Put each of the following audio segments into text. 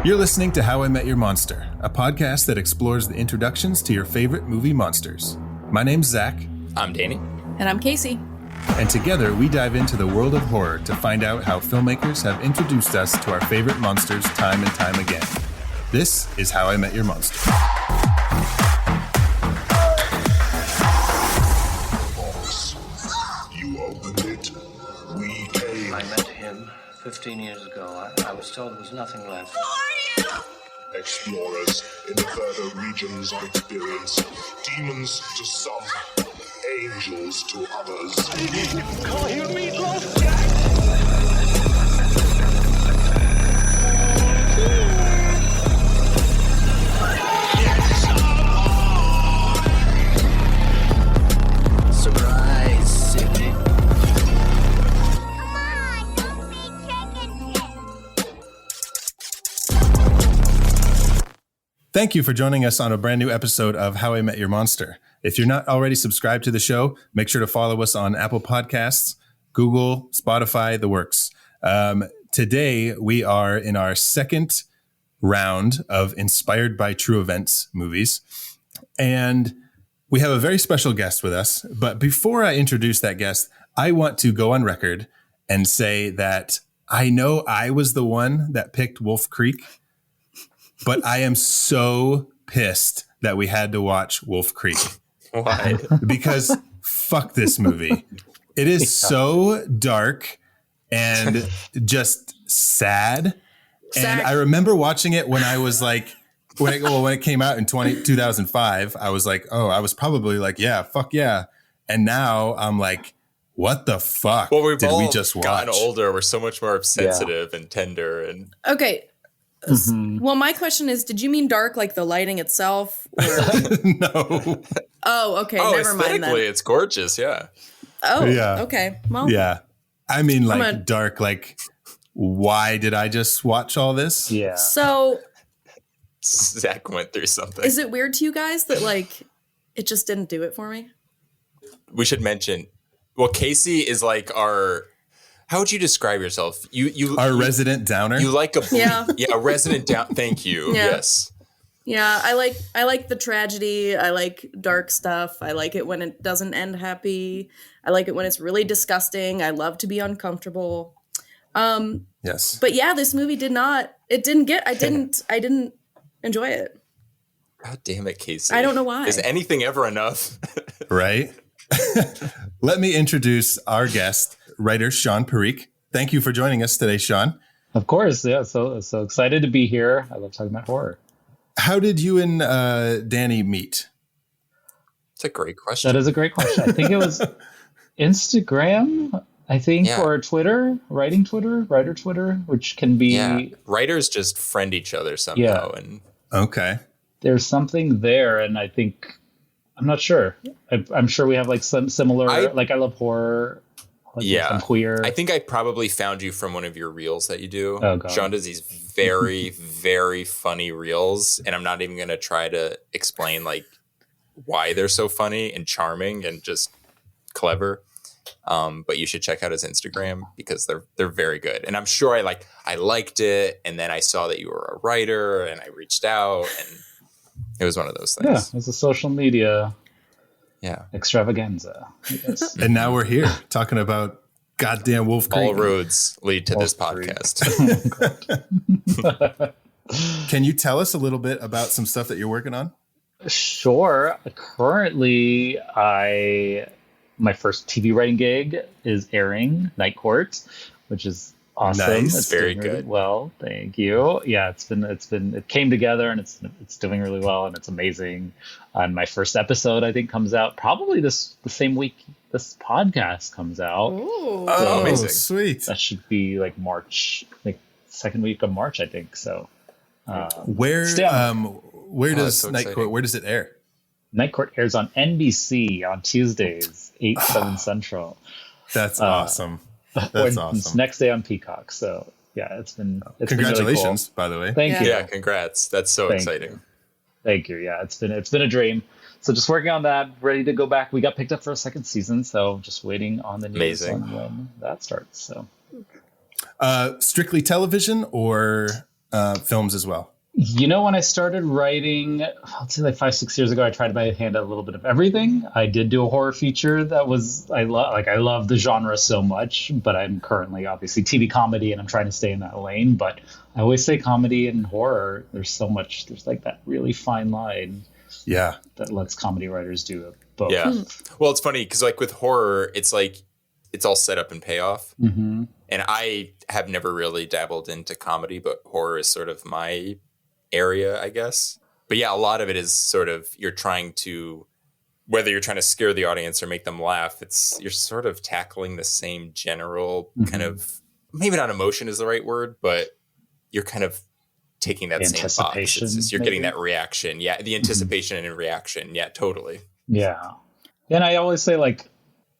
You're listening to How I Met Your Monster, a podcast that explores the introductions to your favorite movie monsters. My name's Zach. I'm Danny. And I'm Casey. And together we dive into the world of horror to find out how filmmakers have introduced us to our favorite monsters time and time again. This is How I Met Your Monster. Boss, you opened it. We came. I met him 15 years ago. I was told there was nothing left. Explorers in the further regions of experience. Demons to some, angels to others. Call you Meatloaf Surprise, Sydney. Thank you for joining us on a brand new episode of How I Met Your Monster. If you're not already subscribed to the show, make sure to follow us on Apple Podcasts, Google, Spotify, the works. Today, we are in our second round of Inspired by True Events movies. And we have a very special guest with us. But before I introduce that guest, I want to go on record and say that I know I was the one that picked Wolf Creek. But I am so pissed that we had to watch Wolf Creek. Why? Because fuck this movie. It is so dark and just sad. And I remember watching it when I was like, when it came out in 2005, I was like, oh, I was probably like, yeah, fuck yeah. And now I'm like, what the fuck Well, we've did all we just watch? gotten older. We're so much more sensitive and tender. And Okay. Well, my question is, did you mean dark like the lighting itself? Or... No. Oh, okay. Never mind then. It's gorgeous. Yeah. Oh, Yeah. okay. Well, Yeah. I mean, like dark, like, why did I just watch all this? Yeah. So Zach went through something. is it weird to you guys that like it just didn't do it for me? We should mention, well, Casey is like our, how would you describe yourself? Our resident downer? You like a Yeah. a resident down. Thank you. Yeah. Yes. Yeah, I like the tragedy. I like dark stuff. I like it when it doesn't end happy. I like it when it's really disgusting. I love to be uncomfortable. Yes. But yeah, this movie I didn't enjoy it. God damn it, Casey. I don't know why. Is anything ever enough? Right? Let me introduce our guest, writer Shawn Parikh. Thank you for joining us today, Shawn. Of course, yeah. So excited to be here. I love talking about horror. How did you and Danny meet? It's a great question. That is a great question. I think it was Instagram, or Twitter, writer Twitter, which can be... Yeah, writers just friend each other somehow. Yeah. And Okay. There's something there, and I think... I'm not sure. I'm sure we have like some similar... I love horror. I'm queer. I think I probably found you from one of your reels that you do. Oh, God. Shawn does these very, very funny reels, and I'm not even going to try to explain like why they're so funny and charming and just clever. But you should check out his Instagram because they're very good. And I'm sure I liked it, and then I saw that you were a writer, and I reached out, and it was one of those things. Yeah, it's a social media extravaganza. Yes. And now we're here talking about goddamn Wolf Creek. All roads lead to this podcast. Can you tell us a little bit about some stuff that you're working on? Sure. Currently, my first TV writing gig is airing, Night Court, which is awesome. Nice. It's Very doing really good. well, thank you. Yeah, it came together, and it's doing really well, and it's amazing. And my first episode, I think, comes out probably the same week this podcast comes out. Ooh. Oh, amazing. Sweet. That should be like March, like second week of March, I think. So, Where does so Night exciting. Court, where does it air? Night Court airs on NBC on Tuesdays, 8/7 Central. That's awesome. That's It's awesome. next day on Peacock. So yeah, it's been Congratulations, been really by the way. cool. Thank you. Yeah, congrats. That's so Thank exciting. you. Thank you. Yeah, it's been a dream. So just working on that, ready to go back. We got picked up for a second season, so just waiting on the news on when that starts. So Strictly television or films as well? You know, when I started writing, I'll say like 5-6 years ago, I tried to hand out a little bit of everything. I did do a horror feature that was, I love the genre so much, but I'm currently obviously TV comedy and I'm trying to stay in that lane. But I always say comedy and horror, there's like that really fine line. Yeah. That lets comedy writers do both. Yeah. Well, it's funny because like with horror, it's like, it's all set up and payoff. Mm-hmm. And I have never really dabbled into comedy, but horror is sort of my area, I guess. But yeah, a lot of it is sort of you're trying to, whether you're trying to scare the audience or make them laugh, you're sort of tackling the same general kind of, maybe not emotion is the right word, but you're kind of taking that same box. You're getting that reaction. Yeah, the anticipation and reaction. Yeah, totally. Yeah. And I always say like,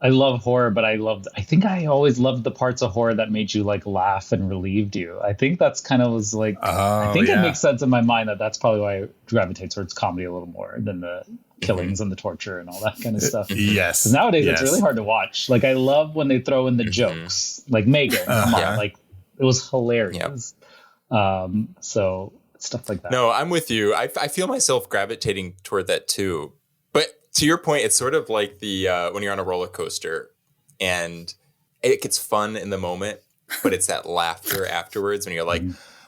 I love horror, but I think I always loved the parts of horror that made you like laugh and relieved you. I think that's kind of was like, I think it makes sense in my mind that's probably why I gravitate towards comedy a little more than the killings and the torture and all that kind of stuff. Yes. 'Cause nowadays it's really hard to watch. Like I love when they throw in the jokes, like Megan, come on, like it was hilarious. So stuff like that. No, I'm with you. I feel myself gravitating toward that too. But to your point, it's sort of like the when you're on a roller coaster and it gets fun in the moment, but it's that laughter afterwards when you're like,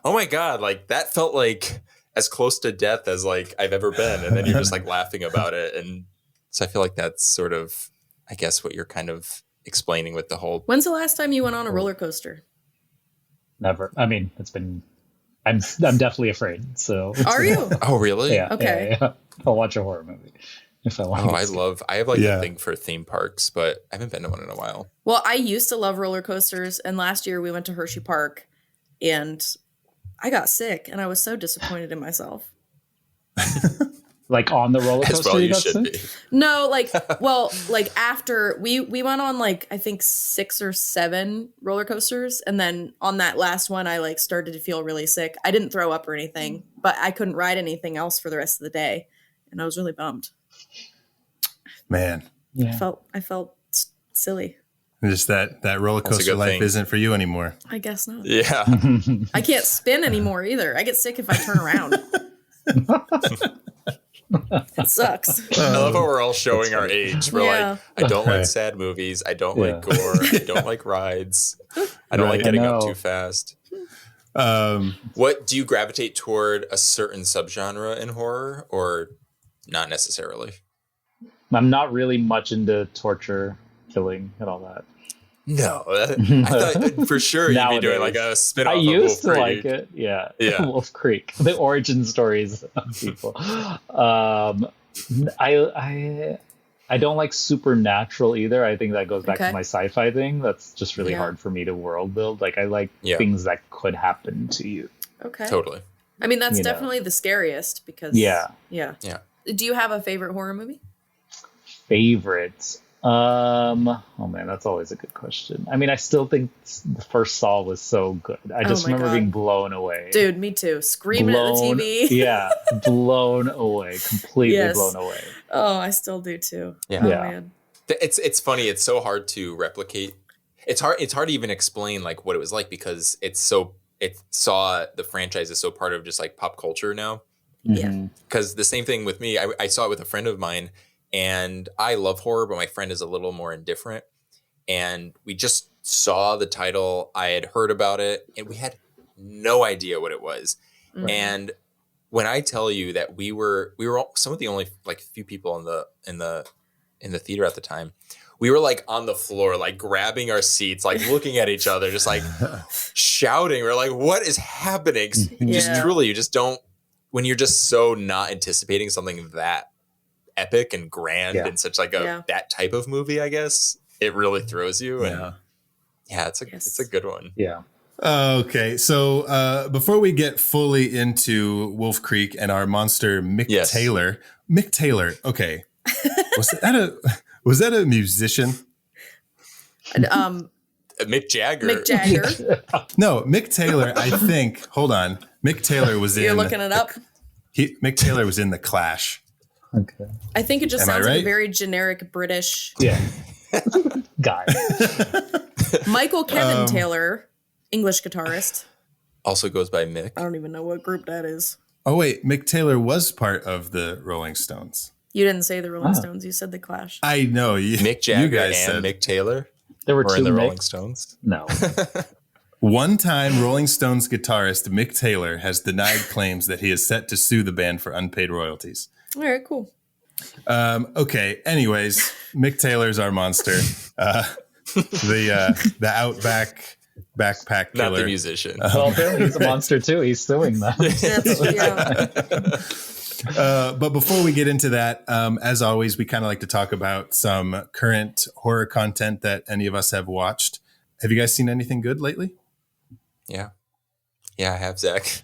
oh my God, like that felt like as close to death as like I've ever been. And then you're just like laughing about it. And so I feel like that's sort of, I guess, what you're kind of explaining with the whole. When's the last time you went on a roller coaster? Never. I mean, I'm definitely afraid. So are you? Oh, really? Yeah. Okay. Yeah. I'll watch a horror movie. If I want. I have like a thing for theme parks, but I haven't been to one in a while. Well, I used to love roller coasters, and last year we went to Hershey Park, and I got sick, and I was so disappointed in myself. Like on the roller coaster? As well, you should be. No, like, well, like after we went on like I think 6 or 7 roller coasters, and then on that last one, I like started to feel really sick. I didn't throw up or anything, but I couldn't ride anything else for the rest of the day, and I was really bummed. Man, I felt silly. Just that roller coaster life isn't for you anymore. I guess not. Yeah. I can't spin anymore either. I get sick if I turn around. It sucks. I love how we're all showing our age. We're like, I don't like sad movies. I don't like gore. I don't like rides. I don't like getting up too fast. What do you gravitate toward a certain subgenre in horror or not necessarily? I'm not really much into torture, killing, and all that. No, I thought for sure you'd be doing like a spin-off of Wolf Creek. I used to like it, yeah. Wolf Creek, the origin stories of people. I don't like supernatural either. I think that goes back to my sci-fi thing. That's just really hard for me to world build. Like I like things that could happen to you. Okay, totally. I mean, that's definitely the scariest because yeah. Do you have a favorite horror movie? Favorites? Oh man, that's always a good question. I mean, I still think the first Saw was so good. I just remember being blown away. Dude, me too. Screaming at the TV. Yeah, blown away. Completely blown away. Oh, I still do too. Yeah. Oh, man. It's funny. It's so hard to replicate. It's hard to even explain like what it was like because the franchise is so part of just like pop culture now. Yeah. Because the same thing with me, I saw it with a friend of mine. And I love horror, but my friend is a little more indifferent. And we just saw the title. I had heard about it, and we had no idea what it was. Mm-hmm. And when I tell you that we were some of the only like few people in the theater at the time, we were like on the floor, like grabbing our seats, like looking at each other, just like shouting. We're like, "What is happening?" Just truly, you just don't. When you're just so not anticipating something that epic and grand and such like that type of movie, I guess it really throws you. And it's a good one. Yeah. Okay. So before we get fully into Wolf Creek and our monster, Mick Taylor. Okay. Was that a musician? Mick Jagger. No, Mick Taylor, I think. Hold on. Mick Taylor was You're looking it up? Mick Taylor was in The Clash. Okay. I think it just sounds like a very generic British guy. Michael Kevin Taylor, English guitarist. Also goes by Mick. I don't even know what group that is. Oh, wait. Mick Taylor was part of the Rolling Stones. You didn't say the Rolling Stones. You said the Clash. I know. Mick Jagger and Mick Taylor There were were two in the Micks. Rolling Stones. No. One time, Rolling Stones guitarist Mick Taylor has denied claims that he is set to sue the band for unpaid royalties. All right, cool. Okay. Anyways, Mick Taylor's our monster. The Outback backpack killer. Not the musician. Well, apparently he's a monster too. He's suing them. But before we get into that, as always, we kind of like to talk about some current horror content that any of us have watched. Have you guys seen anything good lately? Yeah, I have, Zach.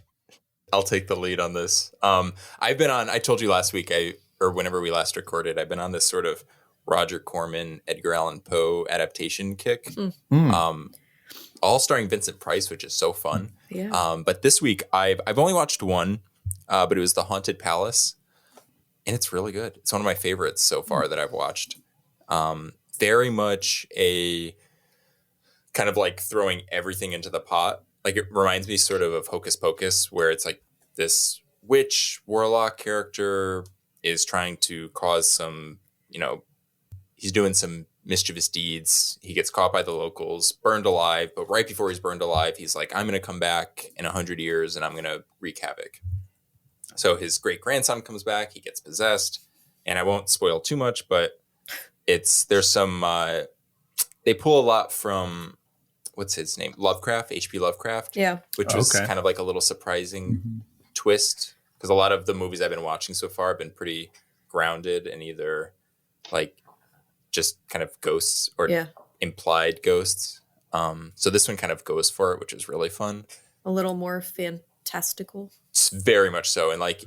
I'll take the lead on this. I've been on, I told you last week, or whenever we last recorded, I've been on this sort of Roger Corman, Edgar Allan Poe adaptation kick. All starring Vincent Price, which is so fun. Yeah. But this week I've only watched one, but it was The Haunted Palace, and it's really good. It's one of my favorites so far that I've watched. Very much a kind of like throwing everything into the pot. Like it reminds me sort of Hocus Pocus, where it's like this witch warlock character is trying to cause some, he's doing some mischievous deeds. He gets caught by the locals, burned alive. But right before he's burned alive, he's like, I'm going to come back in 100 years and I'm going to wreak havoc. So his great grandson comes back. He gets possessed. And I won't spoil too much, but there's some, they pull a lot from, what's his name? Lovecraft, H.P. Lovecraft. Yeah. Which was kind of like a little surprising twist. Because a lot of the movies I've been watching so far have been pretty grounded and either like just kind of ghosts or implied ghosts. So this one kind of goes for it, which is really fun. A little more fantastical. It's very much so. And like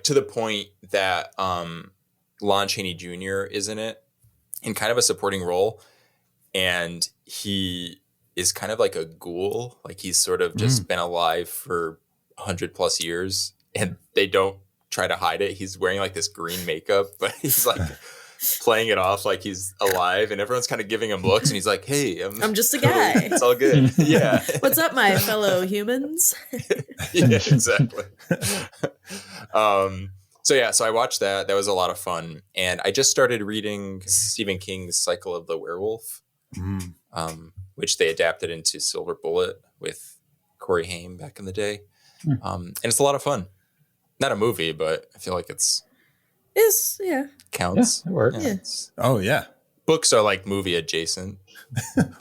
to the point that Lon Chaney Jr. is in it in kind of a supporting role. And he is kind of like a ghoul. Like he's sort of just been alive for 100+ years and they don't try to hide it. He's wearing like this green makeup, but he's like playing it off like he's alive and everyone's kind of giving him looks and he's like, hey, I'm just a guy. It's all good. Yeah. What's up, my fellow humans? Yeah, exactly. So I watched that. That was a lot of fun. And I just started reading Stephen King's Cycle of the Werewolf, which they adapted into Silver Bullet with Corey Haim back in the day. And it's a lot of fun. Not a movie, but I feel like counts. Yeah, it works. Yeah, Oh, yeah. Books are like movie adjacent.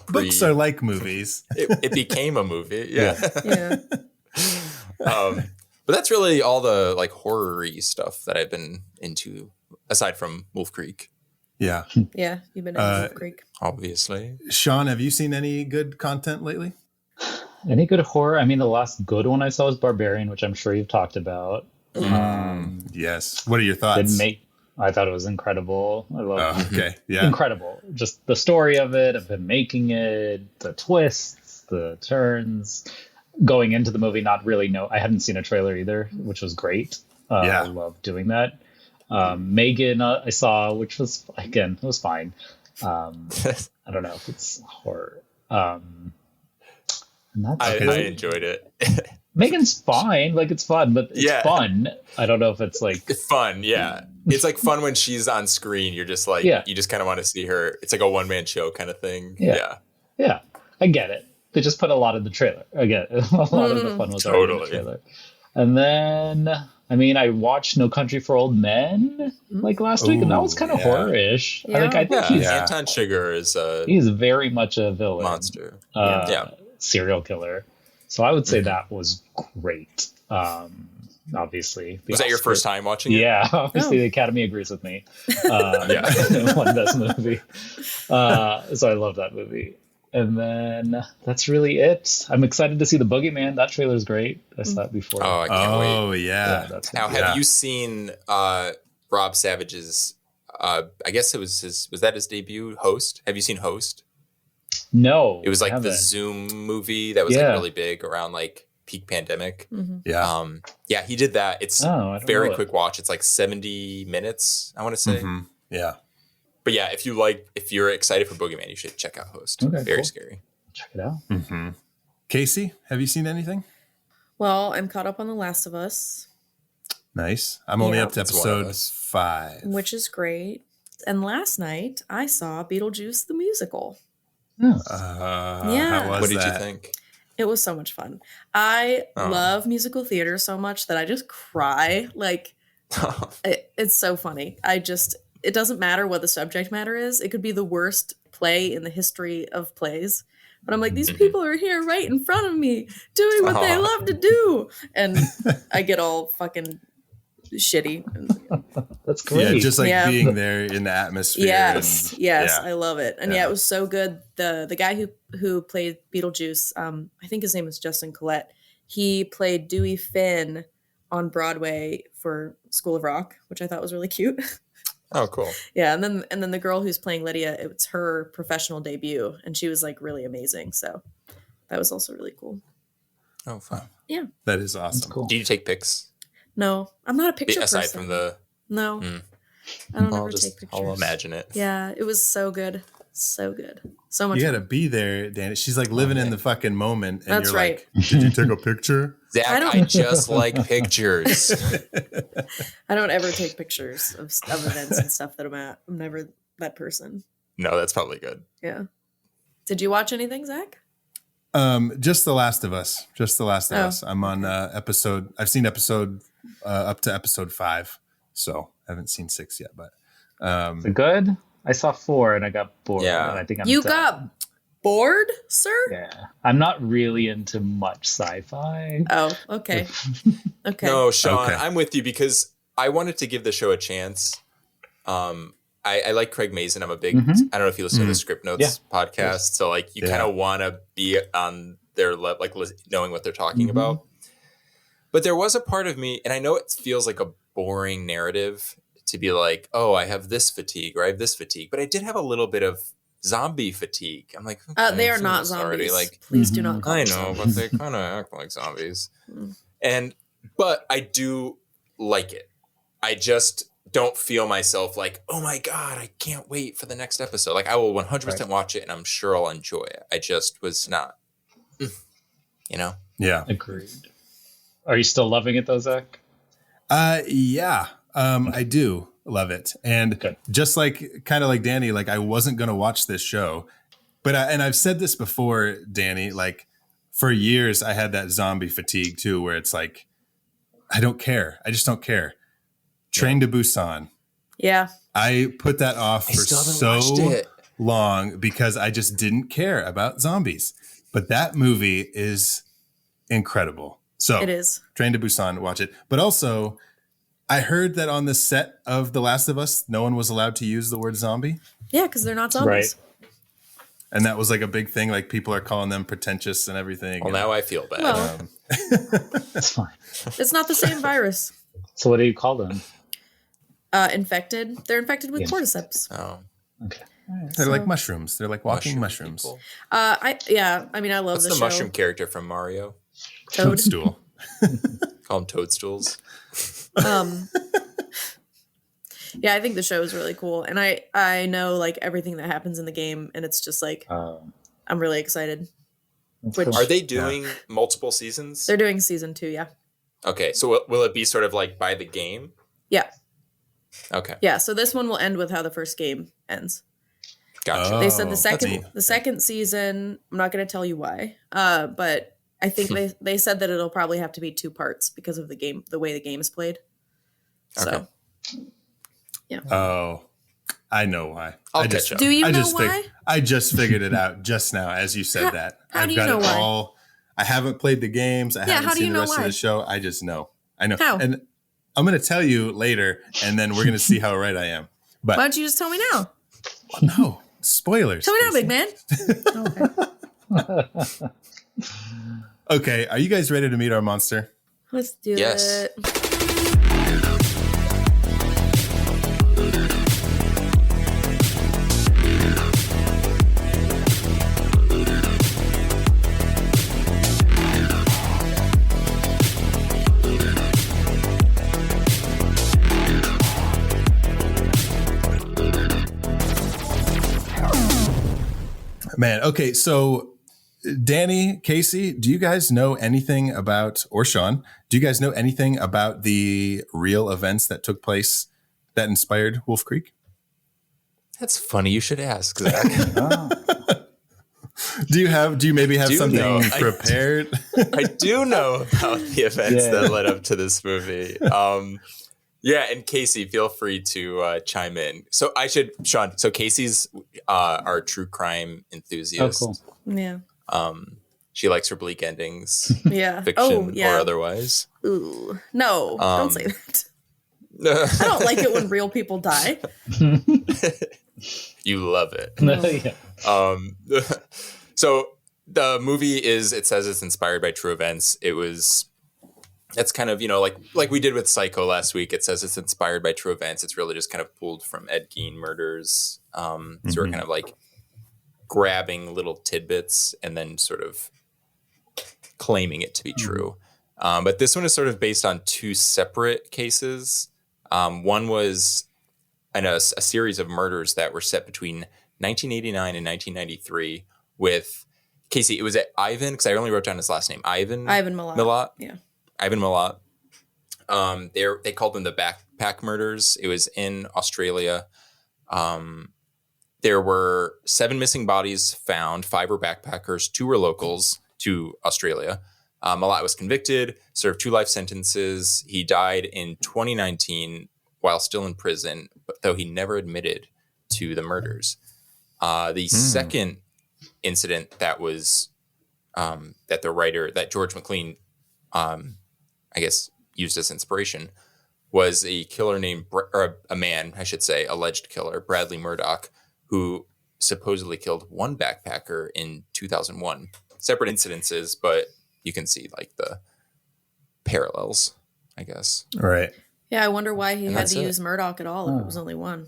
Books are like movies. It became a movie. Yeah. Yeah. But that's really all the like horror-y stuff that I've been into, aside from Wolf Creek. Yeah. Yeah, you've been in Wolf Creek. Obviously. Sean, have you seen any good content lately? Any good horror? I mean, the last good one I saw was Barbarian, which I'm sure you've talked about. Yes. What are your thoughts? I thought it was incredible. I love it. Yeah. Incredible. Just the story of him making it, the twists, the turns. Going into the movie, I hadn't seen a trailer either, which was great. I love doing that. Megan, I saw, which was, again, it was fine. I don't know if it's horror. I enjoyed it. Megan's fine. Like, it's fun, but it's fun. I don't know if it's like... It's fun, yeah. It's like fun when she's on screen. You're just like, you just kind of want to see her. It's like a one-man show kind of thing. Yeah. I get it. They just put a lot in the trailer. Again, a lot of the fun was already in the trailer. And then, I mean, I watched No Country for Old Men like last week, and that was kind of horror-ish. Yeah. I think he's Anton Chigurh is he's very much a villain, monster, serial killer. So I would say that was great. Obviously, was that your first time watching it? Yeah, obviously the Academy agrees with me. One best movie. So I love that movie. And then that's really it. I'm excited to see The Boogeyman. That trailer is great. I saw it before. Oh, I can't wait. Oh, yeah. Now, have you seen Rob Savage's, I guess it was that his debut, Host? Have you seen Host? No. It was like the Zoom movie that was like really big around like peak pandemic. Yeah. He did that. It's very quick watch. It's like 70 minutes, I want to say. Yeah. But yeah, if you're excited for Boogeyman, you should check out Host. Okay, very cool. scary. Check it out. Casey, have you seen anything? Well, I'm caught up on The Last of Us, Nice. I'm only Yeah. up to That's one of episode us. 5. which is great. And last night I saw Beetlejuice the musical. Yeah. Yeah. How was What did that? you think? It was so much fun. I Oh. love musical theater so much that I just cry. Like, it's so funny. It doesn't matter what the subject matter is. It could be the worst play in the history of plays. But I'm like, these people are here right in front of me doing what they Aw. love to do. And I get all fucking shitty. That's great. Yeah, just like Yeah. being there in the atmosphere. Yes, and- yes, yeah. I love it. And yeah, it was so good. The guy who played Beetlejuice, I think his name was Justin Collette. He played Dewey Finn on Broadway for School of Rock, which I thought was really cute. Oh, cool. Yeah, and then the girl who's playing Lydia, it's her professional debut, and she was like really amazing. So that was also really cool. Oh, fun. Yeah. That is That's awesome. cool. Did you take pics? No, I'm not a picture Aside person. from the, No, Mm. I don't I'll ever just, take pictures. I'll imagine it. Yeah, it was so good, so good, so much. You fun. got to be there, Danny. She's like living in the fucking moment. And That's you're right. like, did you take a picture? Zach, I don't- I just like pictures. I don't ever take pictures of events and stuff that I'm at. I'm never that person. No, that's probably good. Yeah. Did you watch anything, Zach? Just The Last of Us. Just The Last of Oh. Us. I'm on episode. I've seen episode up to episode 5. So I haven't seen 6 yet, but Is it good? I saw 4 and I got bored. Yeah. And I think I'm You done. got bored, sir? Yeah. I'm not really into much sci-fi. Oh, okay. Okay. No, Sean, Okay. I'm with you because I wanted to give the show a chance. I like Craig Mazin. I'm a big, Mhm. I don't know if you listen to the Script Notes podcast. So like you Yeah. kind of want to be on their level, like knowing what they're talking Mhm. about. But there was a part of me, and I know it feels like a boring narrative to be like, oh, I have this fatigue or I have this fatigue. But I did have a little bit of zombie fatigue. I'm like, okay, They I've are seen not this zombies. already. Like, Please do Mhm. not call I them know, zombies. but they kind of act like zombies. Mm. But I do like it. I just don't feel myself like, oh my God, I can't wait for the next episode. Like I will 100% watch it and I'm sure I'll enjoy it. I just was not, you know? yeah. Agreed. Are you still loving it though, Zach? Yeah. I do love it. And Good. just like kind of like Danny, like I wasn't going to watch this show, but and I've said this before, Danny, like for years I had that zombie fatigue too, where it's like, I don't care. I just don't care. Train to Busan. Yeah. I put that off I for still haven't so watched it. long because I just didn't care about zombies. But that movie is incredible. So It is. Train to Busan, watch it. But also, I heard that on the set of The Last of Us, no one was allowed to use the word zombie. Yeah, because they're not zombies. And that was like a big thing. Like people are calling them pretentious and everything. Well, now I feel bad. Well, That's fine. it's not the same virus. So what do you call them? Infected. They're infected with Yeah. cordyceps. Oh, Okay. They're like mushrooms. They're like walking mushrooms. people. I love What's the the show. mushroom character from Mario? Toad. Toadstool. Call them toadstools. Yeah, I think the show is really cool, and I know like everything that happens in the game, and it's just like I'm really excited. That's Which- cool. Are they doing multiple seasons? They're doing season 2, yeah, Okay, so will it be sort of like by the game? yeah, Okay, yeah. So this one will end with how the first game ends. gotcha. They said Oh, that's neat. the second season. I'm not going to tell you why, but I think they said that it'll probably have to be 2 parts because of the way the game is played. So, Okay. Oh, I know why. I'll I just, catch up. do you I know just why? I just figured it out just now as you said that. how I've do you got know it why? all. I haven't played the games. I Yeah, haven't how do seen you the know rest why? of the show. I just know. I know. How? And I'm going to tell you later, and then we're going to see how right I am. But Why don't you just tell me now? no, spoilers. Tell me now, Casey. big man. Okay. Okay, are you guys ready to meet our monster? Let's do Yes. it. Man, okay, so Danny, Casey, do you guys know anything about, or Shawn, do you guys know anything about the real events that took place that inspired Wolf Creek? That's funny. You should ask, Zach. Do you maybe have something know. prepared? I do know about the events that led up to this movie. Yeah, and Casey, feel free to chime in. So Shawn. So Casey's our true crime enthusiast. Oh, cool. Yeah. She likes her bleak endings, Yeah. fiction or otherwise. Ooh. No, don't say that. I don't like it when real people die. You love it. Yeah. So the movie it says it's inspired by true events. That's kind of, like we did with Psycho last week. It says it's inspired by true events. It's really just kind of pulled from Ed Gein murders. So we're kind of like grabbing little tidbits and then sort of claiming it to be true. But this one is sort of based on two separate cases. One was a series of murders that were set between 1989 and 1993 with Casey. It was at Ivan, because I only wrote down his last name. Ivan Milat. Yeah. Ivan Milat. They called them the backpack murders. It was in Australia. There were 7 missing bodies found. 5 were backpackers. 2 were locals to Australia. Milat was convicted, served 2 life sentences. He died in 2019 while still in prison, though he never admitted to the murders. The second incident that was that George McLean, I guess, used as inspiration was a killer named, or a man, I should say, alleged killer, Bradley Murdoch, who supposedly killed one backpacker in 2001. Separate incidences, but you can see like the parallels, I guess. Right. Yeah, I wonder why he had to use Murdoch at all if it was only one.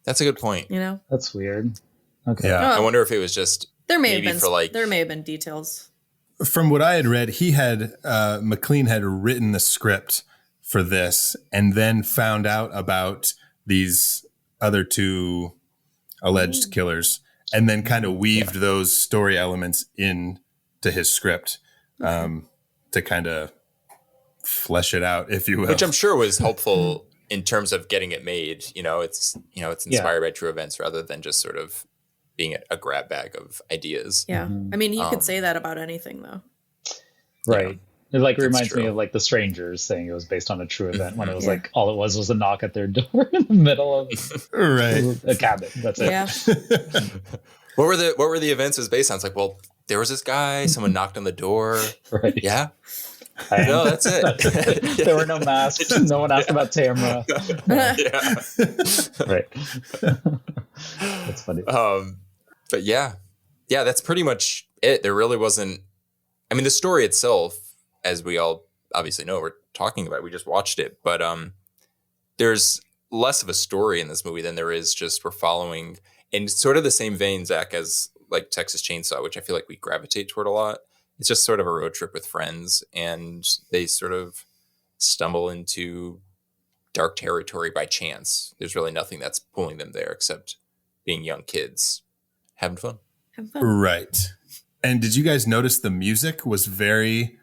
That's a good point. That's weird. Okay. Yeah. I wonder if it was just there may have been details. From what I had read, he had McLean had written the script for this and then found out about these other 2 alleged killers and then kind of weaved those story elements into his script to kind of flesh it out, if you will. Which I'm sure was helpful in terms of getting it made. It's inspired by true events rather than just sort of being a grab bag of ideas. Yeah. I mean, you could say that about anything, though. Right. It reminds me of like The Strangers saying it was based on a true event when it was like all it was a knock at their door in the middle of a cabin. That's it. Yeah. What were the events it was based on? It's like, well, there was this guy, someone knocked on the door. Right. Yeah. No, that's it. There were no masks. No one asked about Tamara. Yeah. Right. That's funny. But yeah, that's pretty much it. There really wasn't. I mean, the story itself, as we all obviously know, we're talking about. We just watched it, but there's less of a story in this movie than there is just we're following in sort of the same vein, Zach, as like Texas Chainsaw, which I feel like we gravitate toward a lot. It's just sort of a road trip with friends, and they sort of stumble into dark territory by chance. There's really nothing that's pulling them there except being young kids having fun. Right. And did you guys notice the music was very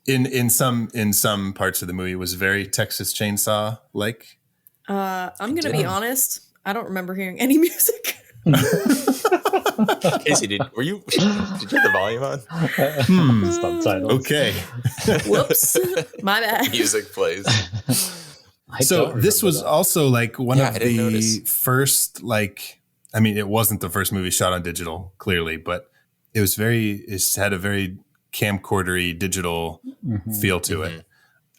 in some parts of the movie was very Texas Chainsaw like? I'm gonna be honest. I don't remember hearing any music. Casey, did you have the volume on? Subtitles. Okay. Whoops. My bad. Music plays. So this was also like one of the notice. first, like, I mean, it wasn't the first movie shot on digital, clearly, but it had a very camcordery digital feel to it.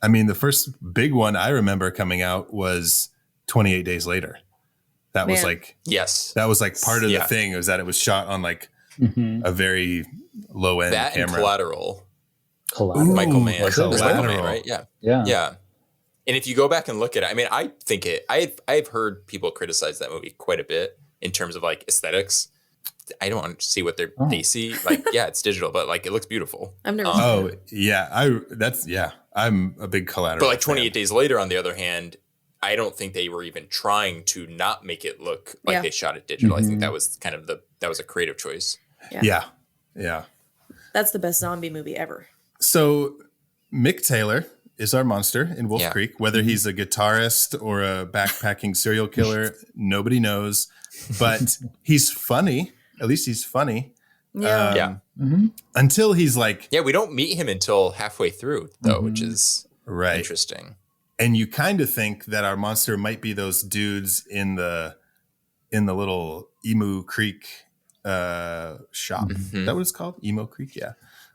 I mean, the first big one I remember coming out was 28 Days Later. That was like, that was like part of the thing, was that it was shot on like a very low end that camera. And Collateral. Collateral. Michael Mann. Collateral. Michael Mann, right? Yeah. And if you go back and look at it, I mean, I think I've heard people criticize that movie quite a bit in terms of like aesthetics. I don't see what they see. Like, yeah, it's digital, but like it looks beautiful. I've never. I'm a big Collateral. But like 28 Days Later, on the other hand, I don't think they were even trying to not make it look like they shot it digital. I think that was kind of that was a creative choice. Yeah. Yeah. That's the best zombie movie ever. So Mick Taylor is our monster in Wolf Yeah. Creek. Whether he's a guitarist or a backpacking serial killer, nobody knows. But he's funny. At least he's funny. Yeah. Yeah. Until he's like, Yeah, we don't meet him until halfway through, though, which is right. interesting. And you kind of think that our monster might be those dudes in the little Emu Creek shop. Is that what it's called? Emo Creek? Yeah.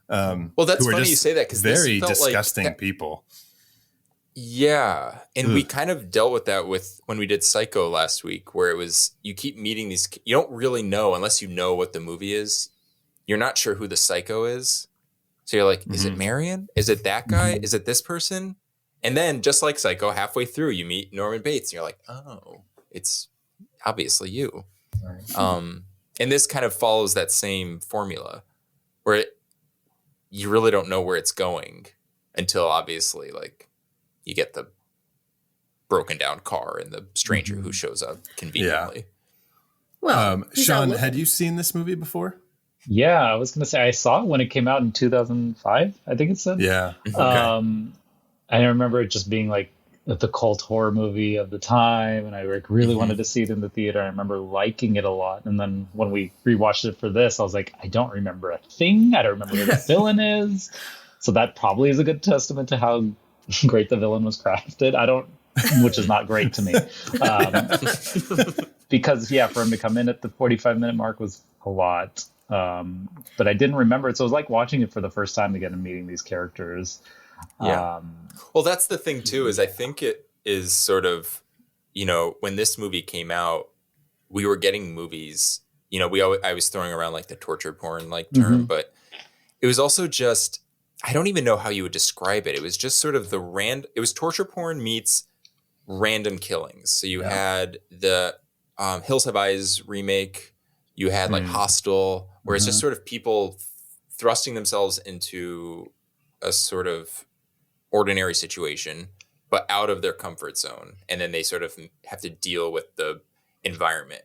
Well, that's who are funny just you say that, because very this felt disgusting people. Yeah. And we kind of dealt with that when we did Psycho last week, where it was, you keep meeting these, you don't really know, unless you know what the movie is, you're not sure who the psycho is. So you're like, is it Marion? Is it that guy? Is it this person? And then, just like Psycho, halfway through, you meet Norman Bates, and you're like, oh, it's obviously you. Right. And this kind of follows that same formula, where you really don't know where it's going until, obviously, like, you get the broken down car and the stranger who shows up conveniently. Yeah. Well, Shawn, had you seen this movie before? Yeah, I was going to say I saw it when it came out in 2005, I think it said. Yeah. Okay. I remember it just being like the cult horror movie of the time, and I really wanted to see it in the theater. I remember liking it a lot, and then when we rewatched it for this, I was like, I don't remember a thing. I don't remember who the villain is. So that probably is a good testament to how great the villain was crafted. Which is not great to me. Because, yeah, for him to come in at the 45-minute mark was a lot. But I didn't remember it. So it was like watching it for the first time again and meeting these characters. Yeah. Well, that's the thing, too, is I think it is sort of, when this movie came out, we were getting movies, I was throwing around like the torture porn like term, but it was also just, I don't even know how you would describe it. It was just sort of it was torture porn meets random killings. So you had the Hills Have Eyes remake, you had like Hostel, where it's just sort of people thrusting themselves into a sort of ordinary situation, but out of their comfort zone. And then they sort of have to deal with the environment.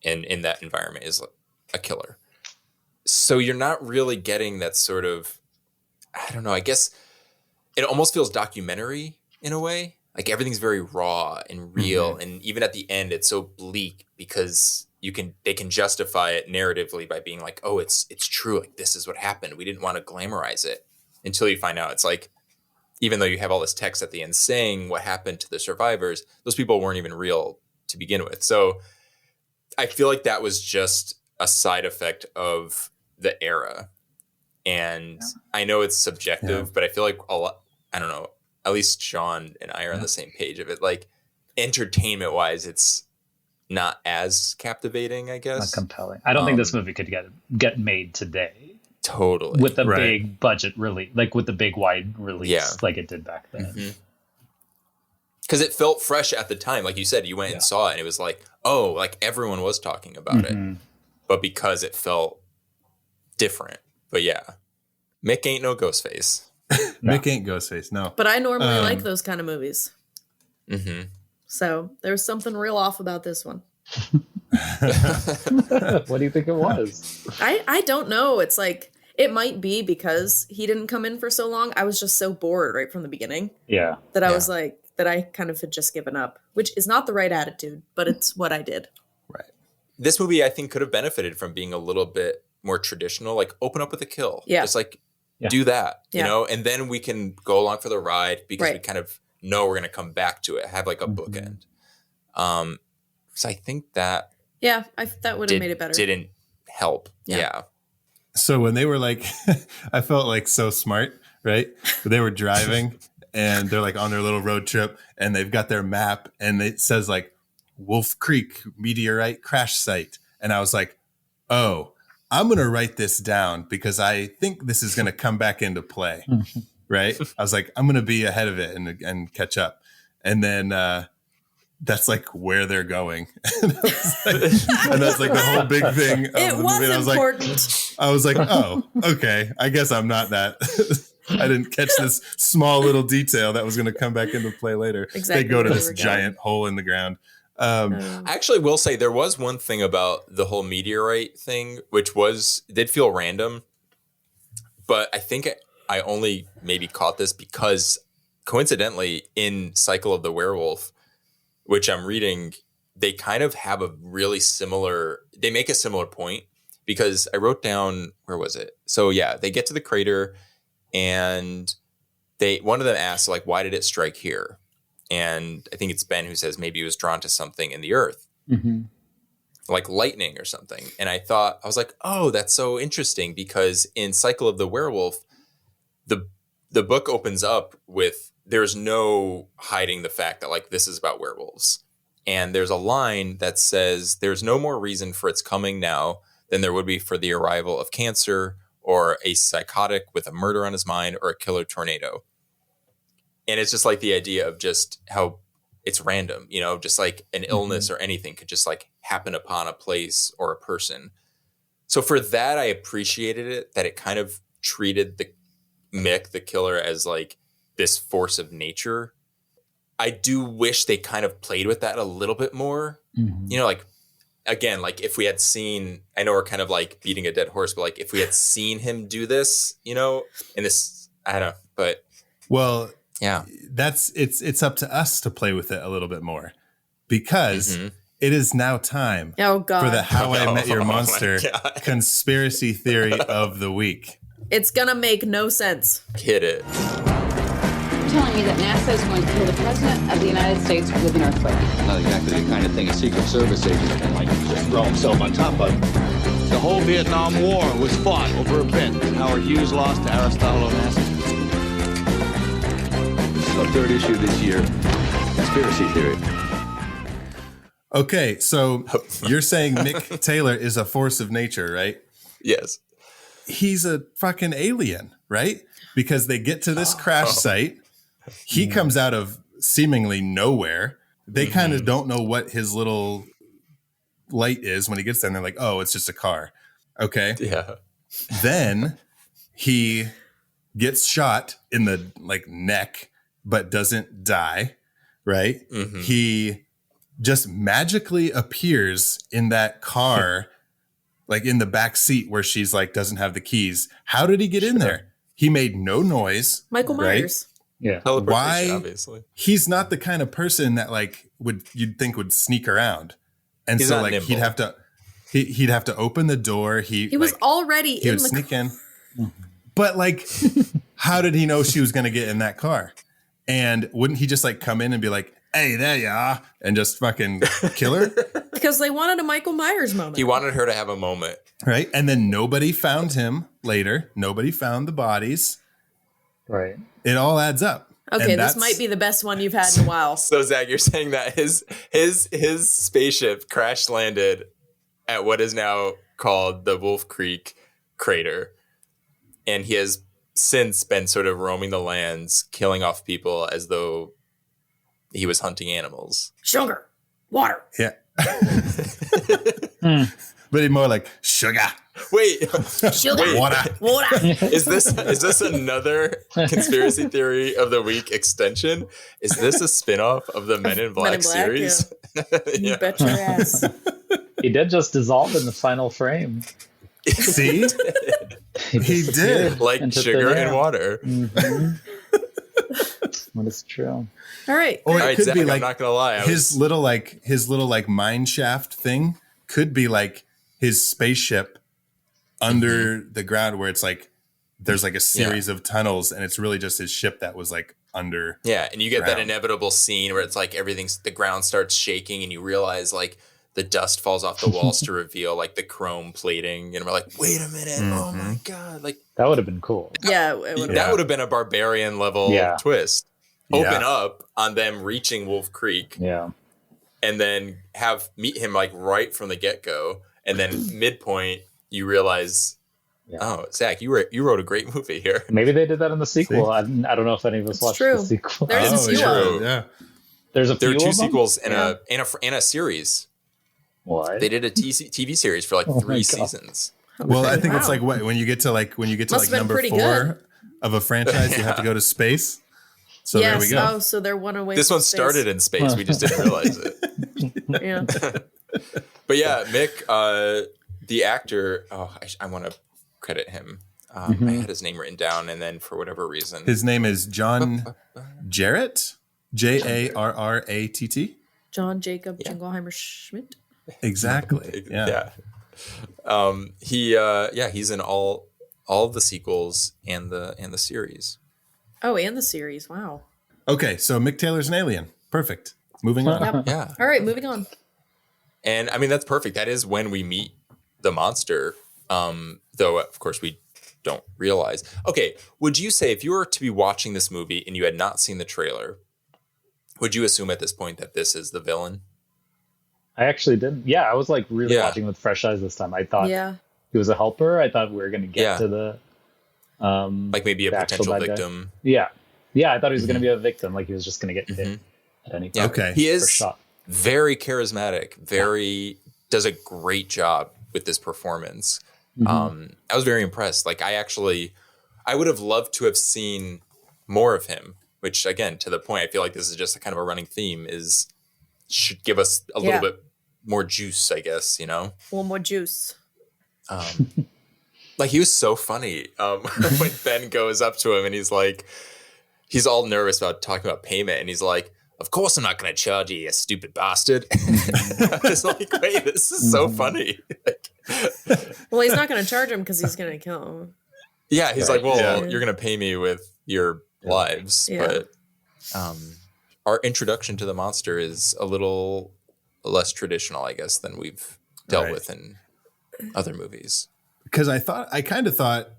And in that environment is a killer. So you're not really getting that sort of, I don't know, I guess it almost feels documentary in a way. Like everything's very raw and real. And even at the end, it's so bleak because they can justify it narratively by being like, oh, it's true. Like, this is what happened. We didn't want to glamorize it, until you find out it's like, even though you have all this text at the end saying what happened to the survivors, those people weren't even real to begin with. So I feel like that was just a side effect of the era. And I know it's subjective, but I feel like I don't know, at least Shawn and I are on the same page of it. Like, entertainment wise, it's not as captivating, I guess. Not compelling. I don't think this movie could get made today. Totally. With a big budget release, like with the big wide release, like it did back then. Because it felt fresh at the time. Like you said, you went and saw it and it was like, oh, like everyone was talking about it. But because it felt different. But yeah, Mick ain't no Ghostface. Mick ain't Ghostface, no. But I normally like those kind of movies. So there's something real off about this one. What do you think it was? I don't know. It's like, it might be because he didn't come in for so long. I was just so bored right from the beginning. Yeah. That I was like, that I kind of had just given up, which is not the right attitude, but it's what I did. Right. This movie, I think, could have benefited from being a little bit more traditional, like open up with a kill. Yeah. Just like do that, you know, and then we can go along for the ride because we kind of know we're going to come back to it, have like a bookend. So I think that that would have made it better. Didn't help. Yeah. So when they were like, I felt like so smart, right? They were driving and they're like on their little road trip and they've got their map and it says like Wolf Creek meteorite crash site. And I was like, oh, I'm going to write this down because I think this is going to come back into play. Right. I was like, I'm going to be ahead of it and catch up. And then, that's like where they're going. And that's like the whole big thing of it the was movie. And important. I was like, oh, okay. I guess I'm not that. I didn't catch this small little detail that was going to come back into play later. Exactly. They go to this giant hole in the ground. I actually will say there was one thing about the whole meteorite thing, which did feel random, but I think I only maybe caught this because coincidentally in Cycle of the Werewolf, which I'm reading, they kind of have they make a similar point, because I wrote down, where was it? So yeah, they get to the crater and one of them asks, like, why did it strike here? And I think it's Ben who says maybe it was drawn to something in the earth, like lightning or something. And I was like, oh, that's so interesting, because in Cycle of the Werewolf, the book opens up with, there's no hiding the fact that like this is about werewolves. And there's a line that says, there's no more reason for its coming now than there would be for the arrival of cancer, or a psychotic with a murder on his mind, or a killer tornado. And it's just like the idea of just how it's random, just like an illness or anything could just like happen upon a place or a person. So for that, I appreciated it, that it kind of treated Mick, the killer, as like this force of nature. I do wish they kind of played with that a little bit more, like, again, like if we had seen, I know we're kind of like beating a dead horse, but like if we had seen him do this, in this, I don't know, but. Well, yeah, it's up to us to play with it a little bit more, because it is now time for the How I Met Your Monster conspiracy theory of the week. It's gonna make no sense. Hit it. You're telling me that NASA is going to kill the president of the United States with an earthquake? Not exactly the kind of thing a Secret Service agent can like just throw himself on top of. The whole Vietnam War was fought over a bet. Howard Hughes lost to Aristotle Onassis. The third issue this year, conspiracy theory. Okay, so you're saying Mick Taylor is a force of nature, right? Yes. He's a fucking alien, right? Because they get to this crash site. He comes out of seemingly nowhere. They kind of don't know what his little light is when he gets there. And they're like, oh, it's just a car. Okay. Yeah. Then he gets shot in the like neck, but doesn't die, right? He just magically appears in that car, like in the back seat where she's like, doesn't have the keys. How did he get in there? He made no noise. Michael Myers. Yeah. Why? Obviously. He's not the kind of person that like you'd think would sneak around. And He's so not like nimble. he'd have to open the door. He was already he in would the sneak in. But like, how did he know she was going to get in that car? And wouldn't he just like come in and be like, hey, there you are, and just fucking kill her? Because they wanted a Michael Myers moment. He wanted her to have a moment. Right. And then nobody found him later. Nobody found the bodies. Right. It all adds up. Okay, this might be the best one you've had in a while. So Zach, you're saying that his spaceship crash landed at what is now called the Wolf Creek crater, and he has since been sort of roaming the lands, killing off people as though he was hunting animals. Sugar, water. Yeah. But more like sugar. Wait, Sugar, water. Is this another conspiracy theory of the week extension? Is this a spinoff of the Men in Black series? Yeah. You bet your ass. He did just dissolve in the final frame. See? He did. Like sugar and water. That is true. All right. Or it All right, could Zach, be like I'm not gonna lie. his little mine shaft thing could be like his spaceship under the ground, where it's like there's like a series of tunnels, and it's really just his ship that was like under. Yeah, and you get that ground. inevitable scene where it's like the ground starts shaking, and you realize like the dust falls off the walls to reveal like the chrome plating, and we're like, wait a minute, oh my god, like That would have been cool. Yeah, it would that would have been a barbarian level twist. Open up on them reaching Wolf Creek, and then meet him like right from the get-go, and then midpoint you realize, oh, Zach, you wrote a great movie here. Maybe they did that in the sequel. I don't know if any of us watched the sequel. There's a few. Yeah. There's a few. There are two of them? sequels and a series. What? They did a TV series for like 3 seasons. Well, I think it's like when you get to number 4 of a franchise, you have to go to space. So there we go. Oh, so they're one away. This from one space. started in space. We just didn't realize it. Yeah. But yeah, Mick, the actor, I want to credit him. I had his name written down, and then for whatever reason, His name is John Jarratt, Jarratt. John Jacob Jingleheimer Schmidt. Exactly. Yeah. He's in all of the sequels and the series. Oh, and the series. Wow. Okay, so Mick Taylor's an alien. Perfect. Moving on. Yep. Yeah. All right, moving on. And I mean, that's perfect. That is when we meet the monster. Though, of course, we don't realize. Okay, would you say if you were to be watching this movie and you had not seen the trailer, would you assume at this point that this is the villain? I actually did. Yeah, I was like really watching with fresh eyes this time. I thought he was a helper. I thought we were going to get to the like maybe a potential victim. Yeah, I thought he was going to be a victim. Like he was just going to get hit at any point. Yeah. Okay, he is very charismatic. Does a great job with this performance. I was very impressed. Like I would have loved to have seen more of him. Which again, to the point, I feel like this is just a kind of a running theme. Should give us a little bit more juice, I guess. You know, a little more juice. Like he was so funny when Ben goes up to him and he's all nervous about talking about payment, and he's like, "Of course I'm not going to charge you, you stupid bastard." I was like, "Wait, this is so funny." Well, he's not going to charge him because he's going to kill him. Yeah, he's like, "Well, you're going to pay me with your lives," but our introduction to the monster is a little less traditional, I guess, than we've dealt with in other movies. Because I kind of thought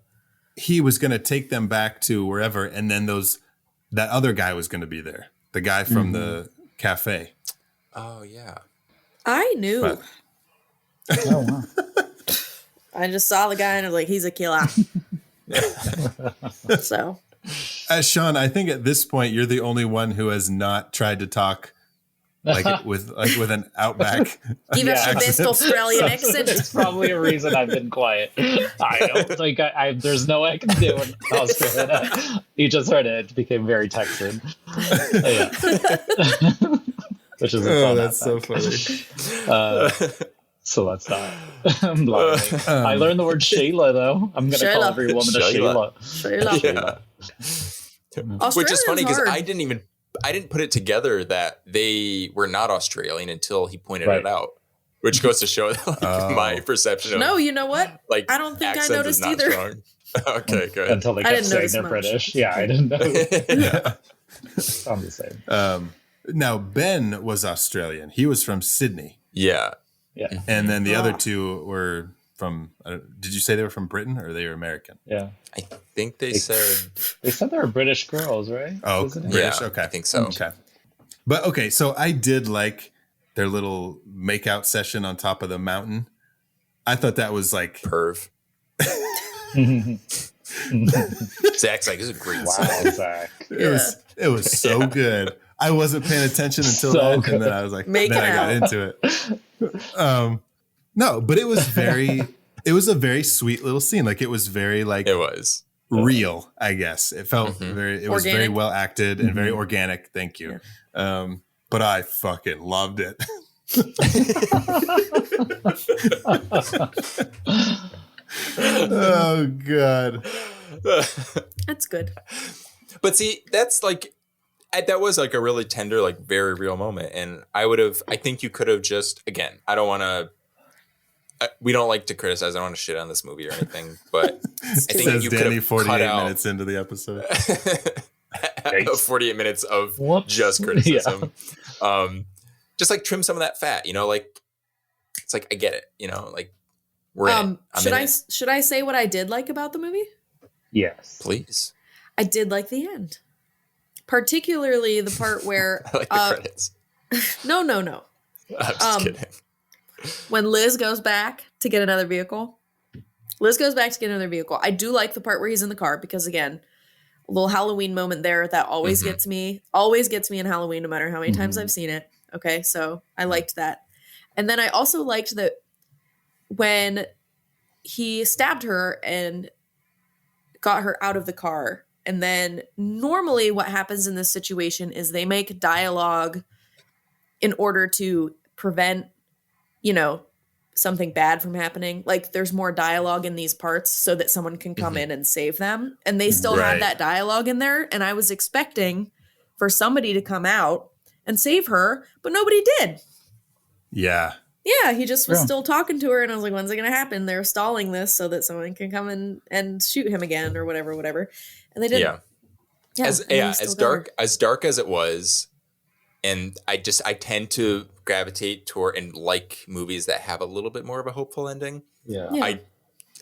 he was going to take them back to wherever, and then that other guy was going to be there, the guy from the cafe. Oh yeah, I knew. But, oh wow! I just saw the guy and I was like, he's a killer. So, Shawn, I think at this point you're the only one who has not tried to talk with an Outback. Give us your best Australian accent. It's probably a reason I've been quiet. I don't think there's no way I can do an Australian. You just heard it. It became very Texan. Which is that's so funny. So let's not. I learned the word Shayla though. I'm going to call every woman a Shayla. Shayla. Which is funny because I didn't put it together that they were not Australian until he pointed it out. Which goes to show my perception of no, you know what? Like I don't think I noticed either. Strong. Okay, good. Until they kept saying they're British. Yeah, I didn't know. I'm the same. Now Ben was Australian. He was from Sydney. Yeah. And then the other two were from. Did you say they were from Britain or they were American? Yeah, I think they said they were British girls, right? Oh, British. Yeah, okay, I think so. Okay, but okay, so I did like their little makeout session on top of the mountain. I thought that was like perv. Zach's like, this is a great scene. Zach. It was so good. I wasn't paying attention until then, and then I was like, then I got into it. No, but it was a very sweet little scene. Like it was very it was real, I guess. It felt it was very well acted and very organic. Thank you. Yeah. But I fucking loved it. Oh God. That's good. But see, that's like, that was like a really tender, like very real moment. And I think you could have just, again, I don't want to, we don't like to criticize. I don't want to shit on this movie or anything, but I think you could have 48 minutes into the episode. 48 minutes of just criticism. Yeah. Just like trim some of that fat, like, it's like, I get it, like we're in it. Should I say what I did like about the movie? Yes. Please. I did like the end. Particularly the part where I like the credits. No. I'm just kidding. When Liz goes back to get another vehicle. I do like the part where he's in the car because again, a little Halloween moment there that always gets me in Halloween no matter how many times I've seen it. Okay, so I liked that. And then I also liked that when he stabbed her and got her out of the car. And then normally what happens in this situation is they make dialogue in order to prevent, something bad from happening. Like there's more dialogue in these parts so that someone can come in and save them. And they still had that dialogue in there. And I was expecting for somebody to come out and save her, but nobody did. Yeah. Yeah, he just was still talking to her, and I was like, when's it going to happen? They're stalling this so that someone can come in and shoot him again or whatever. And they didn't. Yeah. As dark as it was, and I tend to gravitate toward and like movies that have a little bit more of a hopeful ending. Yeah. I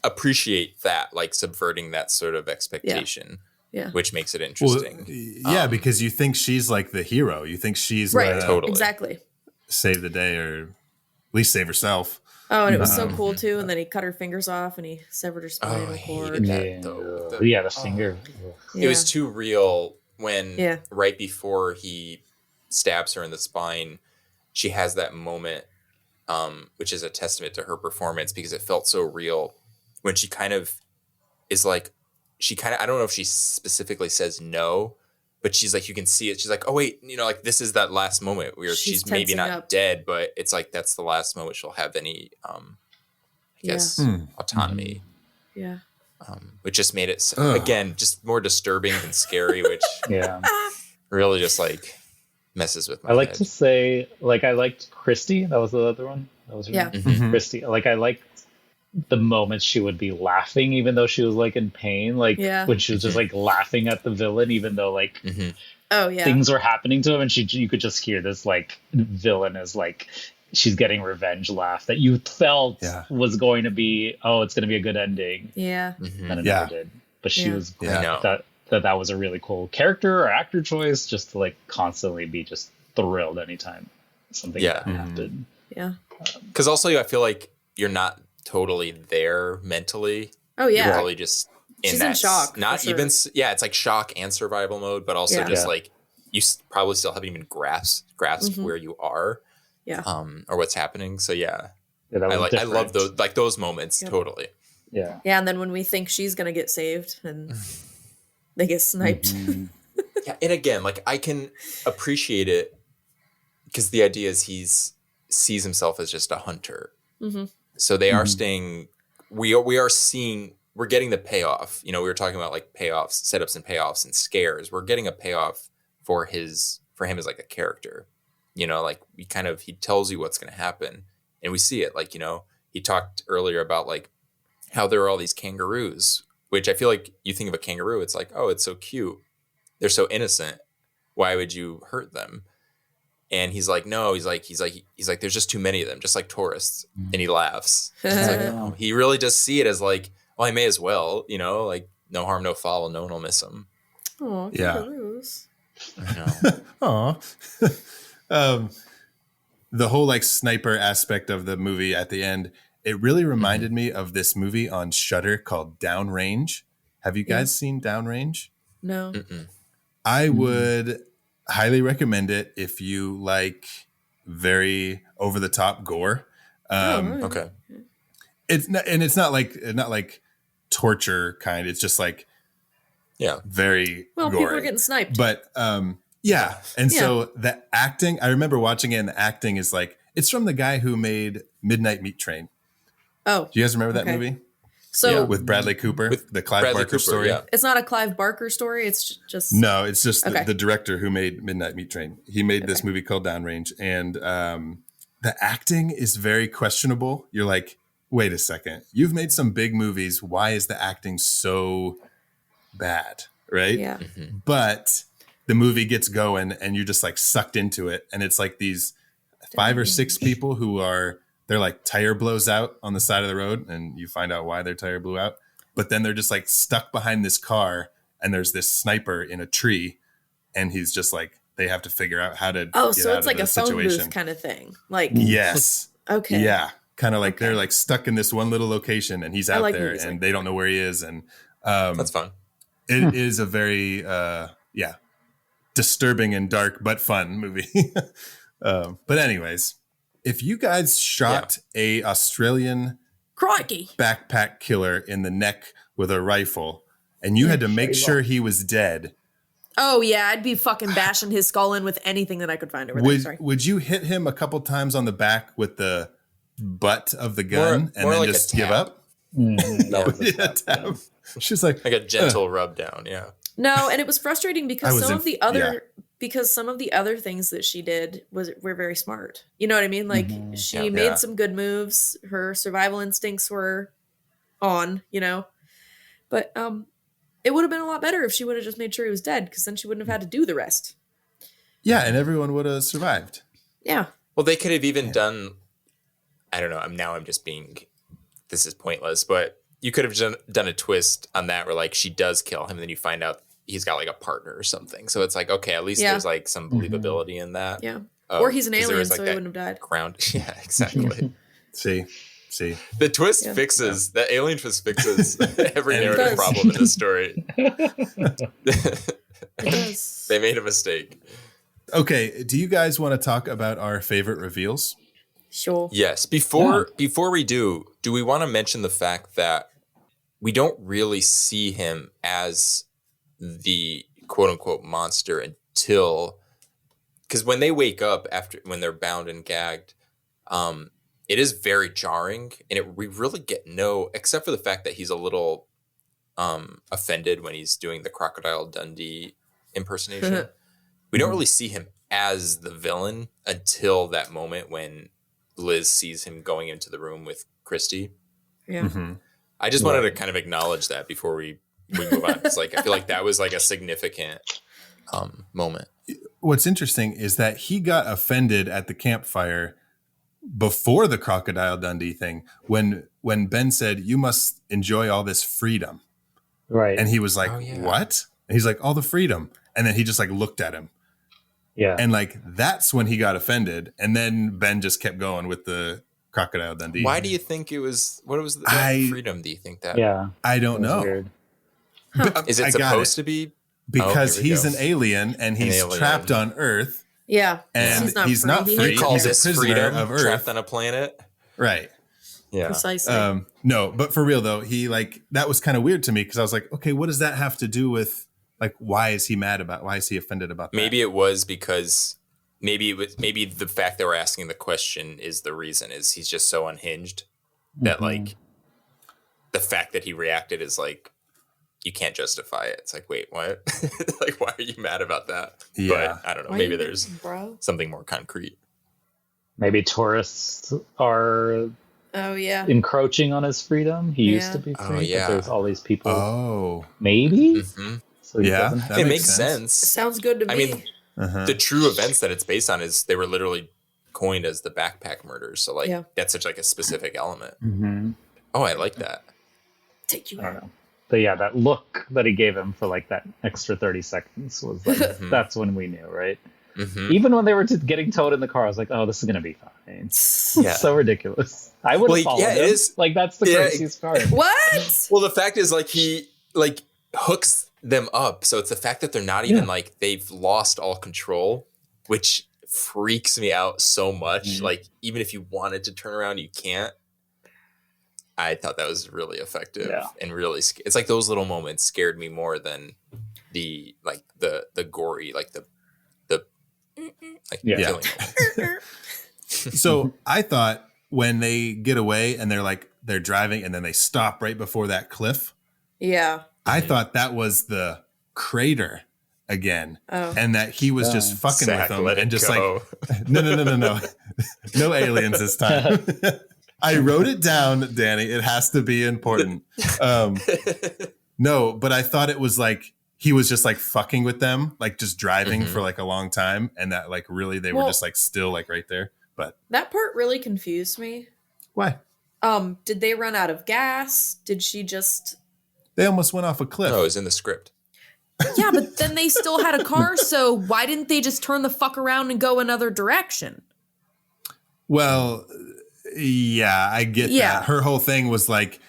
appreciate that, like subverting that sort of expectation. Yeah. Which makes it interesting. Well, because you think she's like the hero. You think she's right. Totally. Exactly. Save the day, or at least save herself. Oh, and it was so cool too. And then he cut her fingers off and he severed her spinal cord. The finger. It was too real when right before he stabs her in the spine, she has that moment, which is a testament to her performance because it felt so real when she kind of is like, I don't know if she specifically says no, but she's like, you can see it. She's like, oh wait, like this is that last moment where she's maybe not dead, but it's like, that's the last moment she'll have any, autonomy. Yeah. Which just made it, again, just more disturbing and scary, which really just like messes with my head. I like to say, like, I liked Christy. That was the other one. That was her name. Christy. Like, I liked the moments she would be laughing, even though she was like in pain. Like when she was just like laughing at the villain, even though like things were happening to him, and you could just hear this like villain is like, she's getting revenge laugh that you felt was going to be, it's going to be a good ending. Yeah. And it never did. But she was that was a really cool character or actor choice, just to like constantly be just thrilled anytime something happened. Yeah. Because also I feel like you're not totally there mentally. Oh yeah. You're probably just She's in shock. Not even it's like shock and survival mode, but also just like you probably still haven't even grasped where you are. Yeah. Or what's happening. So I love those moments totally. Yeah. Yeah, and then when we think she's gonna get saved and they get sniped. Yeah, and again, like I can appreciate it because the idea is he sees himself as just a hunter. So they are staying. We're getting the payoff. We were talking about like payoffs, setups, and payoffs, and scares. We're getting a payoff for him as like a character. Like he tells you what's going to happen, and we see it. Like he talked earlier about like how there are all these kangaroos, which I feel like you think of a kangaroo, it's like, oh, it's so cute, they're so innocent. Why would you hurt them? And he's like, no, he's like, there's just too many of them, just like tourists. And he laughs. It's like, no, he really does see it as like, well, I may as well, like no harm, no foul, no one will miss him. Oh, kangaroos. I know. Aw. The whole like sniper aspect of the movie at the end, it really reminded me of this movie on Shudder called Downrange. Have you guys seen Downrange? No. I would highly recommend it if you like very over the top gore. Okay. It's not like torture kind. It's just like very gory. People are getting sniped. But so the acting, I remember watching it, and the acting is like, it's from the guy who made Midnight Meat Train. Oh. Do you guys remember that movie? So with Bradley Cooper, the Clive Barker story. Yeah. It's not a Clive Barker story. It's just it's just the director who made Midnight Meat Train. He made this movie called Downrange, and the acting is very questionable. You're like, wait a second, you've made some big movies. Why is the acting so bad? Right? Yeah. But the movie gets going, and you're just like sucked into it, and it's like these 5 or 6 people who are. Their like tire blows out on the side of the road, and you find out why their tire blew out. But then they're just like stuck behind this car, and there's this sniper in a tree, and he's just like, they have to figure out how to. Oh, so it's like a phone booth kind of thing. Like yes, okay, yeah, kind of like they're like stuck in this one little location, and he's out there, and they don't know where he is, and that's fun. It is a very disturbing and dark but fun movie. But anyways. If you guys shot a Australian backpack killer in the neck with a rifle, and you had to make sure he was dead, Oh yeah, I'd be fucking bashing his skull in with anything that I could find over there. Sorry. Would you hit him a couple times on the back with the butt of the gun and more then like just a give tap. up? That was a Yeah, tap. tap. She's like Like a gentle rub down, yeah. No, and it was frustrating because was some in- of the other things that she did were very smart. You know what I mean? Like she made Yeah. some good moves. Her survival instincts were on, you know. But it would have been a lot better if she would have just made sure he was dead, because then she wouldn't have had to do the rest. Yeah, and everyone would have survived. Yeah. Well, they could have even done, I don't know, I'm just being, this is pointless, but you could have done a twist on that where like she does kill him and then you find out he's got like a partner or something. So it's like, okay, at least there's like some believability in that. Yeah. Or he's an 'cause there alien, was, like, so he that wouldn't have died. Ground. Yeah, exactly. See. The twist fixes, the alien twist fixes every narrative problem in this story. It does. They made a mistake. Okay, do you guys want to talk about our favorite reveals? Sure. Yes. Before we do we want to mention the fact that we don't really see him as the quote unquote monster until, because when they wake up when they're bound and gagged, it is very jarring, and we really get except for the fact that he's a little offended when he's doing the Crocodile Dundee impersonation. We don't really see him as the villain until that moment when Liz sees him going into the room with Christy. Yeah. Mm-hmm. I just wanted to kind of acknowledge that before we move on. It's like, I feel like that was like a significant moment. What's interesting is that he got offended at the campfire before the Crocodile Dundee thing when Ben said, "You must enjoy all this freedom." Right. And he was like, "What?" And he's like, "All the freedom." And then he just like looked at him. Yeah. And like that's when he got offended. And then Ben just kept going with the Crocodile Dundee. Why do you think it was, what was the freedom? Do you think that? Yeah. I don't know. Weird. Is it I got supposed to be? Because here we he's go. an alien and he's trapped on Earth. Yeah. And he's not free. He calls He's it a prisoner freedom, of Earth. trapped on a planet. Right. Yeah. Precisely. No, but for real though, he like, that was kind of weird to me because I was like, okay, what does that have to do with like, why is he offended about that? Maybe it was because maybe the fact that we're asking the question is the reason, is he's just so unhinged that like the fact that he reacted is like, you can't justify it. It's like, wait, what? Like, why are you mad about that? Yeah. But I don't know. Why Maybe you there's bro? something more concrete. Maybe tourists are Oh yeah. encroaching on his freedom. He used to be free, Oh, yeah. but there's all these people. Oh. Maybe? Mm-hmm. So he Yeah, doesn't have that It makes makes sense. sense. Sounds good to me. I mean, Uh-huh. the true events that it's based on is they were literally coined as the backpack murders. So like that's such like a specific element. Mm-hmm. Oh, I like that. Take you I out. don't know. But yeah, that look that he gave him for like that extra 30 seconds was like, that's when we knew, right? Mm-hmm. Even when they were getting towed in the car, I was like, oh, this is going to be fine. Yeah. So ridiculous. I would have followed him. it is. Like, that's the craziest part. What? Well, the fact is, like, he like hooks them up. So it's the fact that they're not even like they've lost all control, which freaks me out so much. Like, even if you wanted to turn around, you can't. I thought that was really effective and really. It's like those little moments scared me more than the gory, like the killing moments. So I thought when they get away and they're driving and then they stop right before that cliff. Yeah. I thought that was the crater again, and that he was just fucking Zach, with them let it and just go. like, no, no aliens this time. I wrote it down, Danny. It has to be important. No, but I thought it was like he was just like fucking with them, like just driving for like a long time, and that like really they were just like still like right there. But that part really confused me. Why? Did they run out of gas? Did she just? They almost went off a cliff. No, it was in the script. Yeah, but then they still had a car, so why didn't they just turn the fuck around and go another direction? Well, yeah, I get that. Her whole thing was like,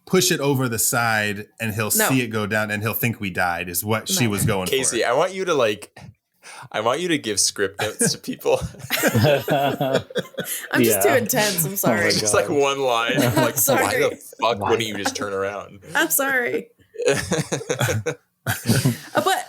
push it over the side and he'll see it go down and he'll think we died is what she was going for. Casey, I want you to give script notes to people. I'm just too intense. I'm sorry. Just like one line. I'm like, Sorry. why the fuck wouldn't you just turn around? I'm sorry. But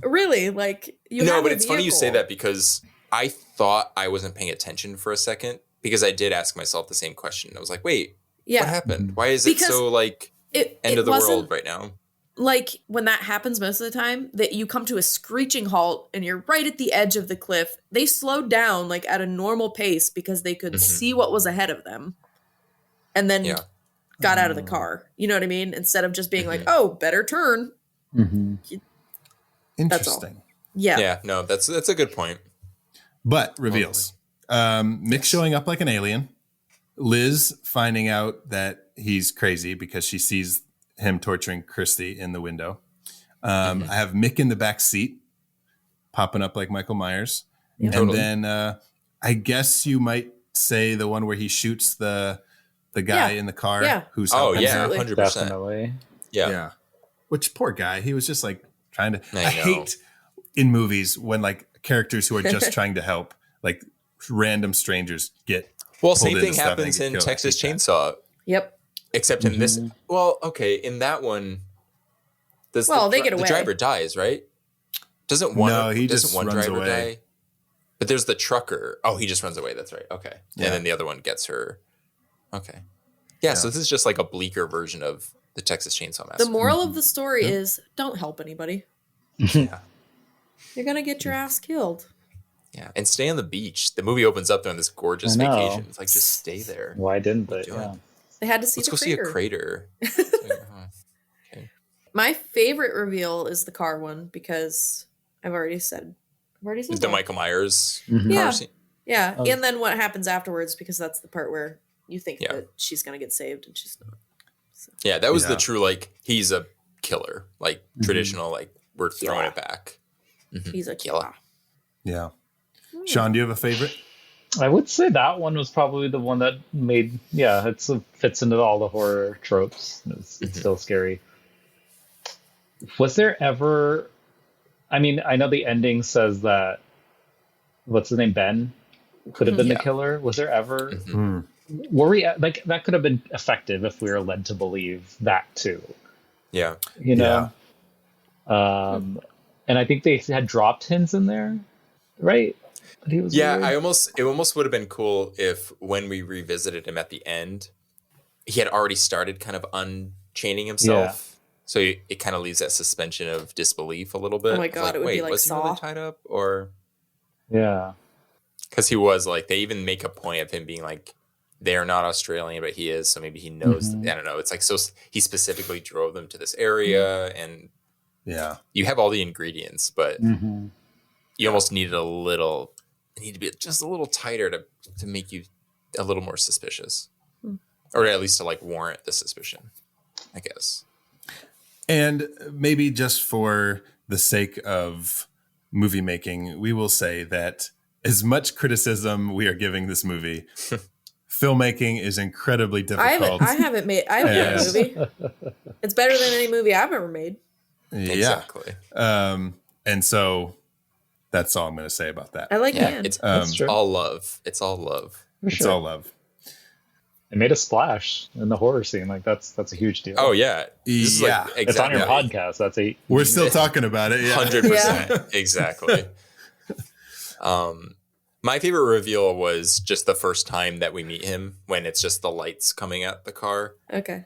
Really? Like, you No, have but a it's funny you say vehicle. that because I thought I wasn't paying attention for a second because I did ask myself the same question. I was like, wait, Yeah. what happened? Why is it Because so like end of the world right now? Like when that happens most of the time, that you come to a screeching halt and you're right at the edge of the cliff. They slowed down like at a normal pace because they could see what was ahead of them, and then got out of the car. You know what I mean? Instead of just being like, "Oh, better turn." Interesting. Yeah. Yeah. No, that's a good point. But reveals. Mick showing up like an alien. Liz finding out that he's crazy because she sees him torturing Christy in the window. I have Mick in the back seat, popping up like Michael Myers. Yeah. And then I guess you might say the one where he shoots the guy in the car who's helping her. 100%. Definitely. Yeah. Which poor guy. He was just like trying to. I I hate in movies when like characters who are just trying to help, like random strangers get. Well, pulled same into thing stuff and happens get in killed. I Texas hate that. Chainsaw. Yep. Except in this, well, okay, in that one, they get away. The driver dies, right? Doesn't one? No, he doesn't just one runs driver away. die? But there's the trucker. Oh, he just runs away. That's right. Okay, Yeah. and then the other one gets her. Okay, yeah. So this is just like a bleaker version of the Texas Chainsaw Massacre. The moral of the story is don't help anybody. Yeah, You're gonna get your ass killed. yeah, and stay on the beach. The movie opens up during this gorgeous I know. vacation. It's like just stay there. Why didn't they? Doing? Yeah. They had to see Let's the go crater. see a crater. My favorite reveal is the car one because I've already said The that. Michael Myers. Yeah. car scene. Yeah, Oh. and then what happens afterwards, because that's the part where you think Yeah. that she's gonna get saved and she's not. Yeah, that was Yeah. the true, like, he's a killer. Like, traditional, like, we're throwing Yeah. it back. He's a killer. Yeah. Sean, do you have a favorite? I would say that one was probably the one that made, it fits into all the horror tropes. It's still scary. Was there ever, I mean, I know the ending says that, what's his name, Ben, could have been the killer. Was there ever, were we, like, that could have been effective if we were led to believe that too. Yeah. You know? And I think they had dropped hints in there, right? But he was Yeah, weird. it almost would have been cool if when we revisited him at the end, he had already started kind of unchaining himself. So it kind of leaves that suspension of disbelief a little bit. Oh my Of God, it would be like was he Saw. really tied up? Or Yeah. because he was like, they even make a point of him being like, they're not Australian, but he is. So maybe he knows. I don't know. It's like, so he specifically drove them to this area, and you have all the ingredients, but you almost needed it need to be just a little tighter to make you a little more suspicious, or at least to like warrant the suspicion, I guess. And maybe just for the sake of movie making, we will say that as much criticism we are giving this movie, filmmaking is incredibly difficult. I haven't made a movie. It's better than any movie I've ever made. Yeah. Exactly. And so that's all I'm going to say about that. I like Dan. It's true. all love. It's all love. It's all love. It made a splash in the horror scene. Like that's a huge deal. Oh yeah. This is like, It's on your podcast. That's We're still talking about it. 100%. Exactly. My favorite reveal was just the first time that we meet him, when it's just the lights coming at the car. Okay.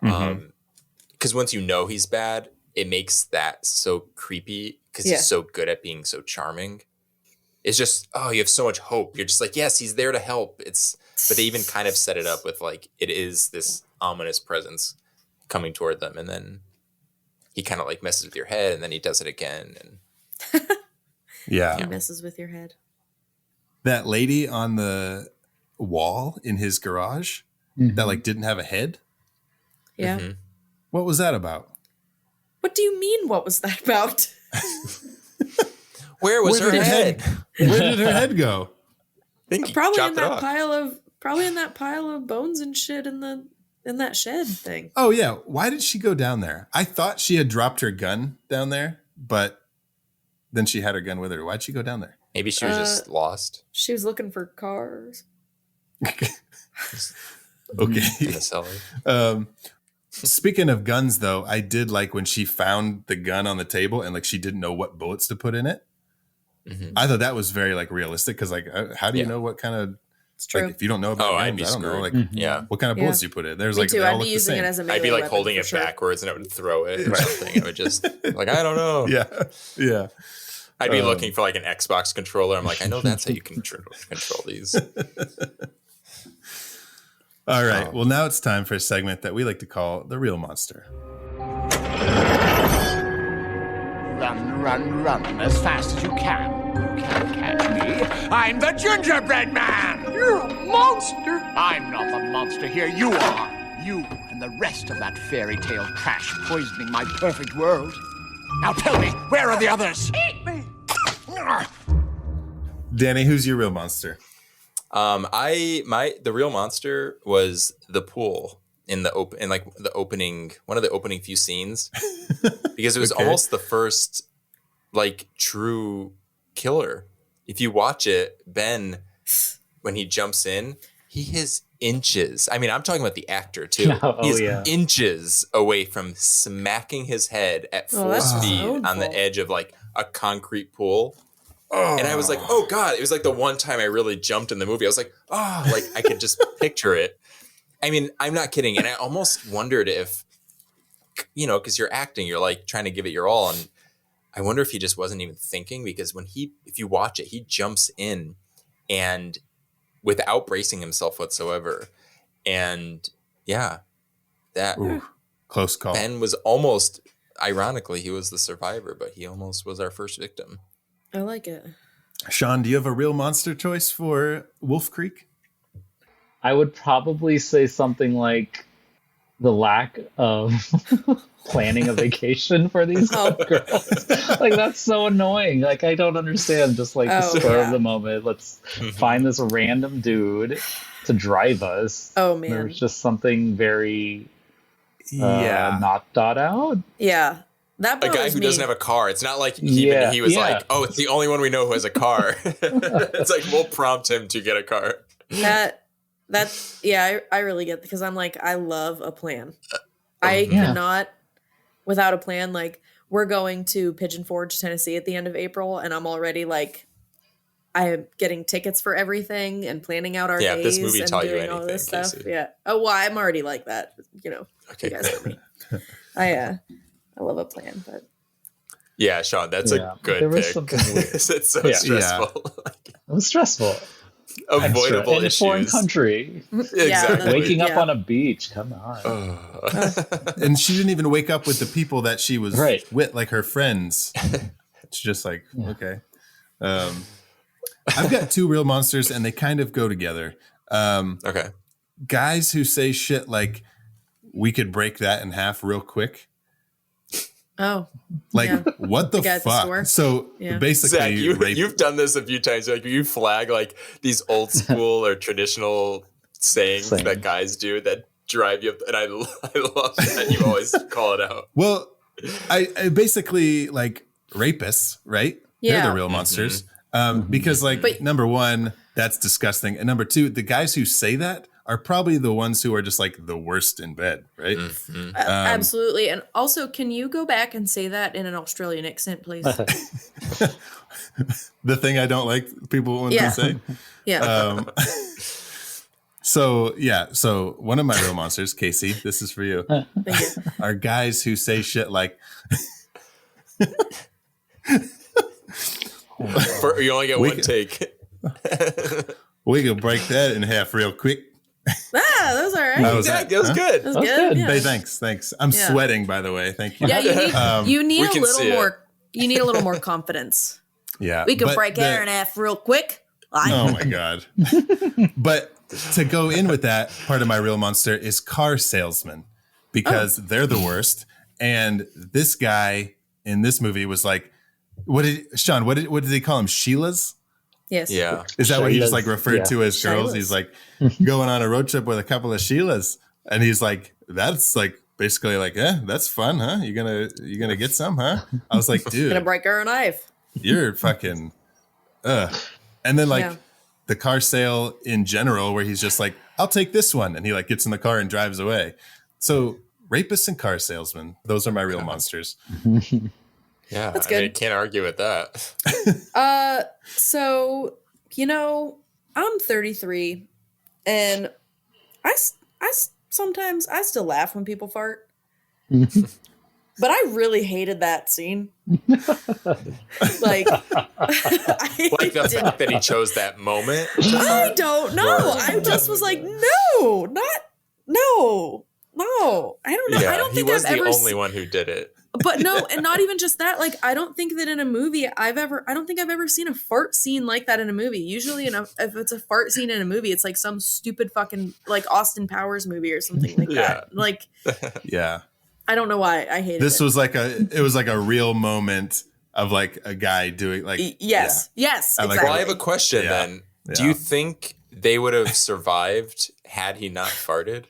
Because once you know he's bad, it makes that so creepy because he's so good at being so charming. It's just, you have so much hope. You're just like, yes, he's there to help. But they even kind of set it up with like, it is this ominous presence coming toward them. And then he kind of like messes with your head, and then he does it again. And He messes with your head. That lady on the wall in his garage that like didn't have a head. Yeah. What was that about? What do you mean? What was that about? Where was her head? Where did her head go? I think he Probably chopped in it that off. pile of bones and shit in that shed thing. Oh yeah. Why did she go down there? I thought she had dropped her gun down there, but then she had her gun with her. Why'd she go down there? Maybe she was just lost She was looking for cars. Okay. in the cellar. Speaking of guns, though, I did like when she found the gun on the table and like she didn't know what bullets to put in it. Mm-hmm. I thought that was very like realistic because like how do you know what kind of It's true. like if you don't know about I'd guns, be I don't know screwed. like Yeah. what kind of bullets you put in. There's Me like too. they all I'd look be the using same. it as a melee I'd be like weapon holding for it sure. backwards and I would throw it or something. I would just like, I don't know. Yeah. I'd be looking for like an Xbox controller. I'm like, I know that's how you control these. All right. Well, now it's time for a segment that we like to call The Real Monster. Run, run, run as fast as you can. You can't catch me. I'm the gingerbread man. You're a monster. I'm not the monster here. You are. You and the rest of that fairy tale trash poisoning my perfect world. Now tell me, where are the others? Eat me. Danny, who's your real monster? The real monster was the pool in the opening, one of the opening few scenes, because it was almost the first like true killer. If you watch it, Ben, when he jumps in, he is inches. I mean, I'm talking about the actor too. He's inches away from smacking his head at full speed on the edge of like a concrete pool. And I was like, oh God, it was like the one time I really jumped in the movie. I was like, oh, like I could just picture it. I mean, I'm not kidding. And I almost wondered if, you know, because you're acting, you're like trying to give it your all. And I wonder if he just wasn't even thinking, because if you watch it, he jumps in and without bracing himself whatsoever. And yeah, that close call. Ben was almost, ironically, he was the survivor, but he almost was our first victim. I like it. Shawn, do you have a real monster choice for Wolf Creek? I would probably say something like the lack of planning a vacation for these girls. Like, that's so annoying. Like, I don't understand. Just like the spur of the moment. Let's find this random dude to drive us. Oh, man. There's just something very not thought out. Yeah. That a guy who doesn't have a car. It's not like he was like, oh, it's the only one we know who has a car. It's like, we'll prompt him to get a car. I really get, because I'm like, I love a plan. I cannot without a plan. Like, we're going to Pigeon Forge, Tennessee at the end of April, and I'm already like, I am getting tickets for everything and planning out our days. Yeah, this movie and taught you doing anything, all this stuff. Casey. Yeah. Oh, well, I'm already like that. You know, okay, you guys know me. I love a plan, but yeah, Shawn, that's a good pick. It's so stressful. It was stressful. Avoidable in issues. A foreign country. Exactly. Waking up on a beach. Come on. And she didn't even wake up with the people that she was with, like her friends. It's just like, okay. I've got two real monsters, and they kind of go together. Okay. Guys who say shit like, we could break that in half real quick. Oh, like what the fuck? So basically, Zach, you've done this a few times. Like, you flag like these old school or traditional sayings that guys do that drive you up, and I love that you always call it out. Well, I basically like rapists, right? Yeah. They're the real monsters. Because like number one, that's disgusting, and number two, the guys who say that are probably the ones who are just like the worst in bed, right? Absolutely. And also, can you go back and say that in an Australian accent, please? The thing I don't like people when they say. Yeah. So one of my real monsters, Casey, this is for you. Thank you. Are guys who say shit like, you only get one take. We can break that in half real quick. That was all right. That was good. That was good. Yeah. Hey, thanks. I'm sweating, by the way. Thank you. Yeah, you need a little more. You need a little more confidence. Yeah, we can break air in half real quick. Oh my god! But to go in with that, part of my real monster is car salesmen, because they're the worst. And this guy in this movie was like, what did they call him? Sheilas? Yes. Yeah. Is that what he just like referred to as girls? He's like going on a road trip with a couple of Sheilas, and he's like, that's like basically like, that's fun, huh? You gonna get some, huh? I was like, dude, gonna break her a knife. You're fucking, And then like the car sale in general, where he's just like, I'll take this one, and he like gets in the car and drives away. So rapists and car salesmen. Those are my real monsters. Yeah, That's I good. mean, can't argue with that. So, I'm 33 and I sometimes I still laugh when people fart. But I really hated that scene. Like the fact that he chose that moment. I don't know. I just was like, no. I don't know. Yeah, I don't think he was I've the ever only one who did it. But no, and not even just that. Like, I don't think that in a movie I don't think I've ever seen a fart scene like that in a movie. Usually, if it's a fart scene in a movie, it's like some stupid fucking like Austin Powers movie or something like that. Like, yeah, I don't know why I hated this. It Was like a real moment of like a guy doing like yes, exactly. Well, I have a question then. Yeah. Do you think they would have survived had he not farted?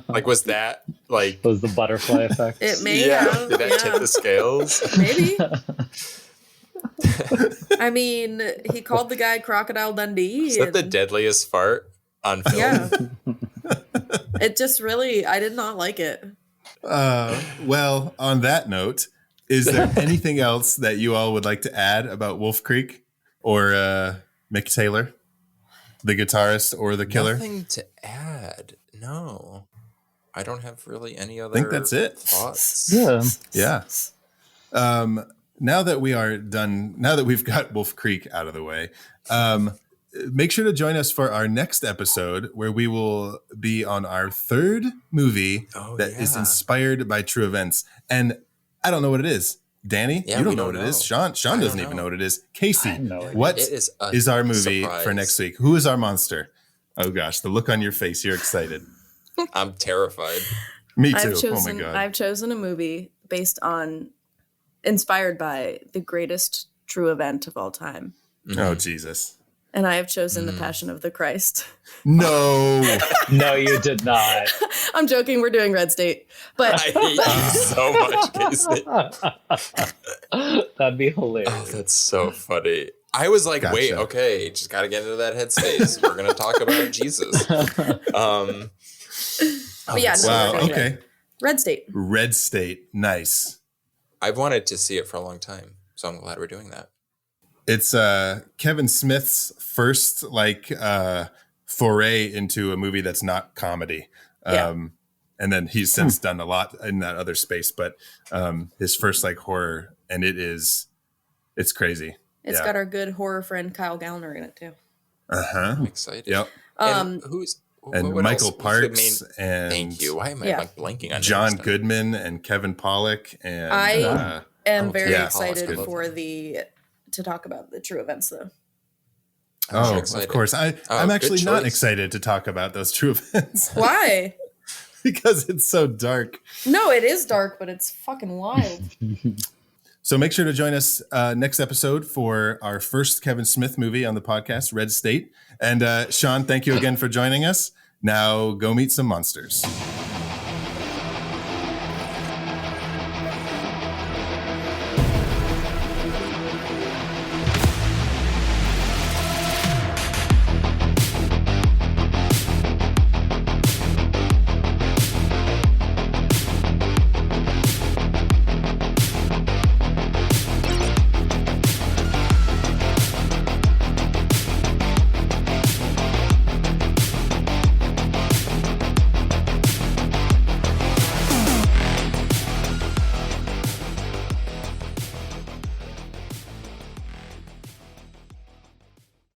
Like, was that like was the butterfly effect? It may have. Did that tip the scales? Maybe. I mean, he called the guy Crocodile Dundee. Is that the deadliest fart on film? Yeah. It just really, I did not like it. Well, on that note, is there anything else that you all would like to add about Wolf Creek or Mick Taylor, the guitarist or the killer? Nothing to add. No, I don't have really any other. I think that's it. Thoughts. Yeah. Now that we are done, now that we've got Wolf Creek out of the way, make sure to join us for our next episode where we will be on our third movie that is inspired by true events. And I don't know what it is. Danny, you don't know what it is. Sean doesn't even know what it is. Casey, what is our movie for next week? Who is our monster? Oh gosh, the look on your face. You're excited. I'm terrified. Me too. Oh my God. I've chosen a movie inspired by the greatest true event of all time. Oh, Jesus. And I have chosen The Passion of the Christ. No. No, you did not. I'm joking. We're doing Red State. But I hate you so much, Casey. That'd be hilarious. Oh, that's so funny. I was like, wait, okay, just got to get into that headspace. We're going to talk about Jesus. But yeah, no, wow. Okay. Red State. Red State. Nice. I've wanted to see it for a long time, so I'm glad we're doing that. It's Kevin Smith's first foray into a movie that's not comedy. And then he's since done a lot in that other space, but his first horror, and it's crazy. It's got our good horror friend Kyle Gallner in it too. I'm excited. Yep. And Michael Parks and thank you. Why am I blanking on John Goodman and Kevin Pollak? And I am very excited to talk about the true events though. Oh, of course. I'm actually not excited to talk about those true events. Why? Because it's so dark. No, it is dark, but it's fucking wild. So make sure to join us next episode for our first Kevin Smith movie on the podcast, Red State. And Sean, thank you again for joining us. Now go meet some monsters.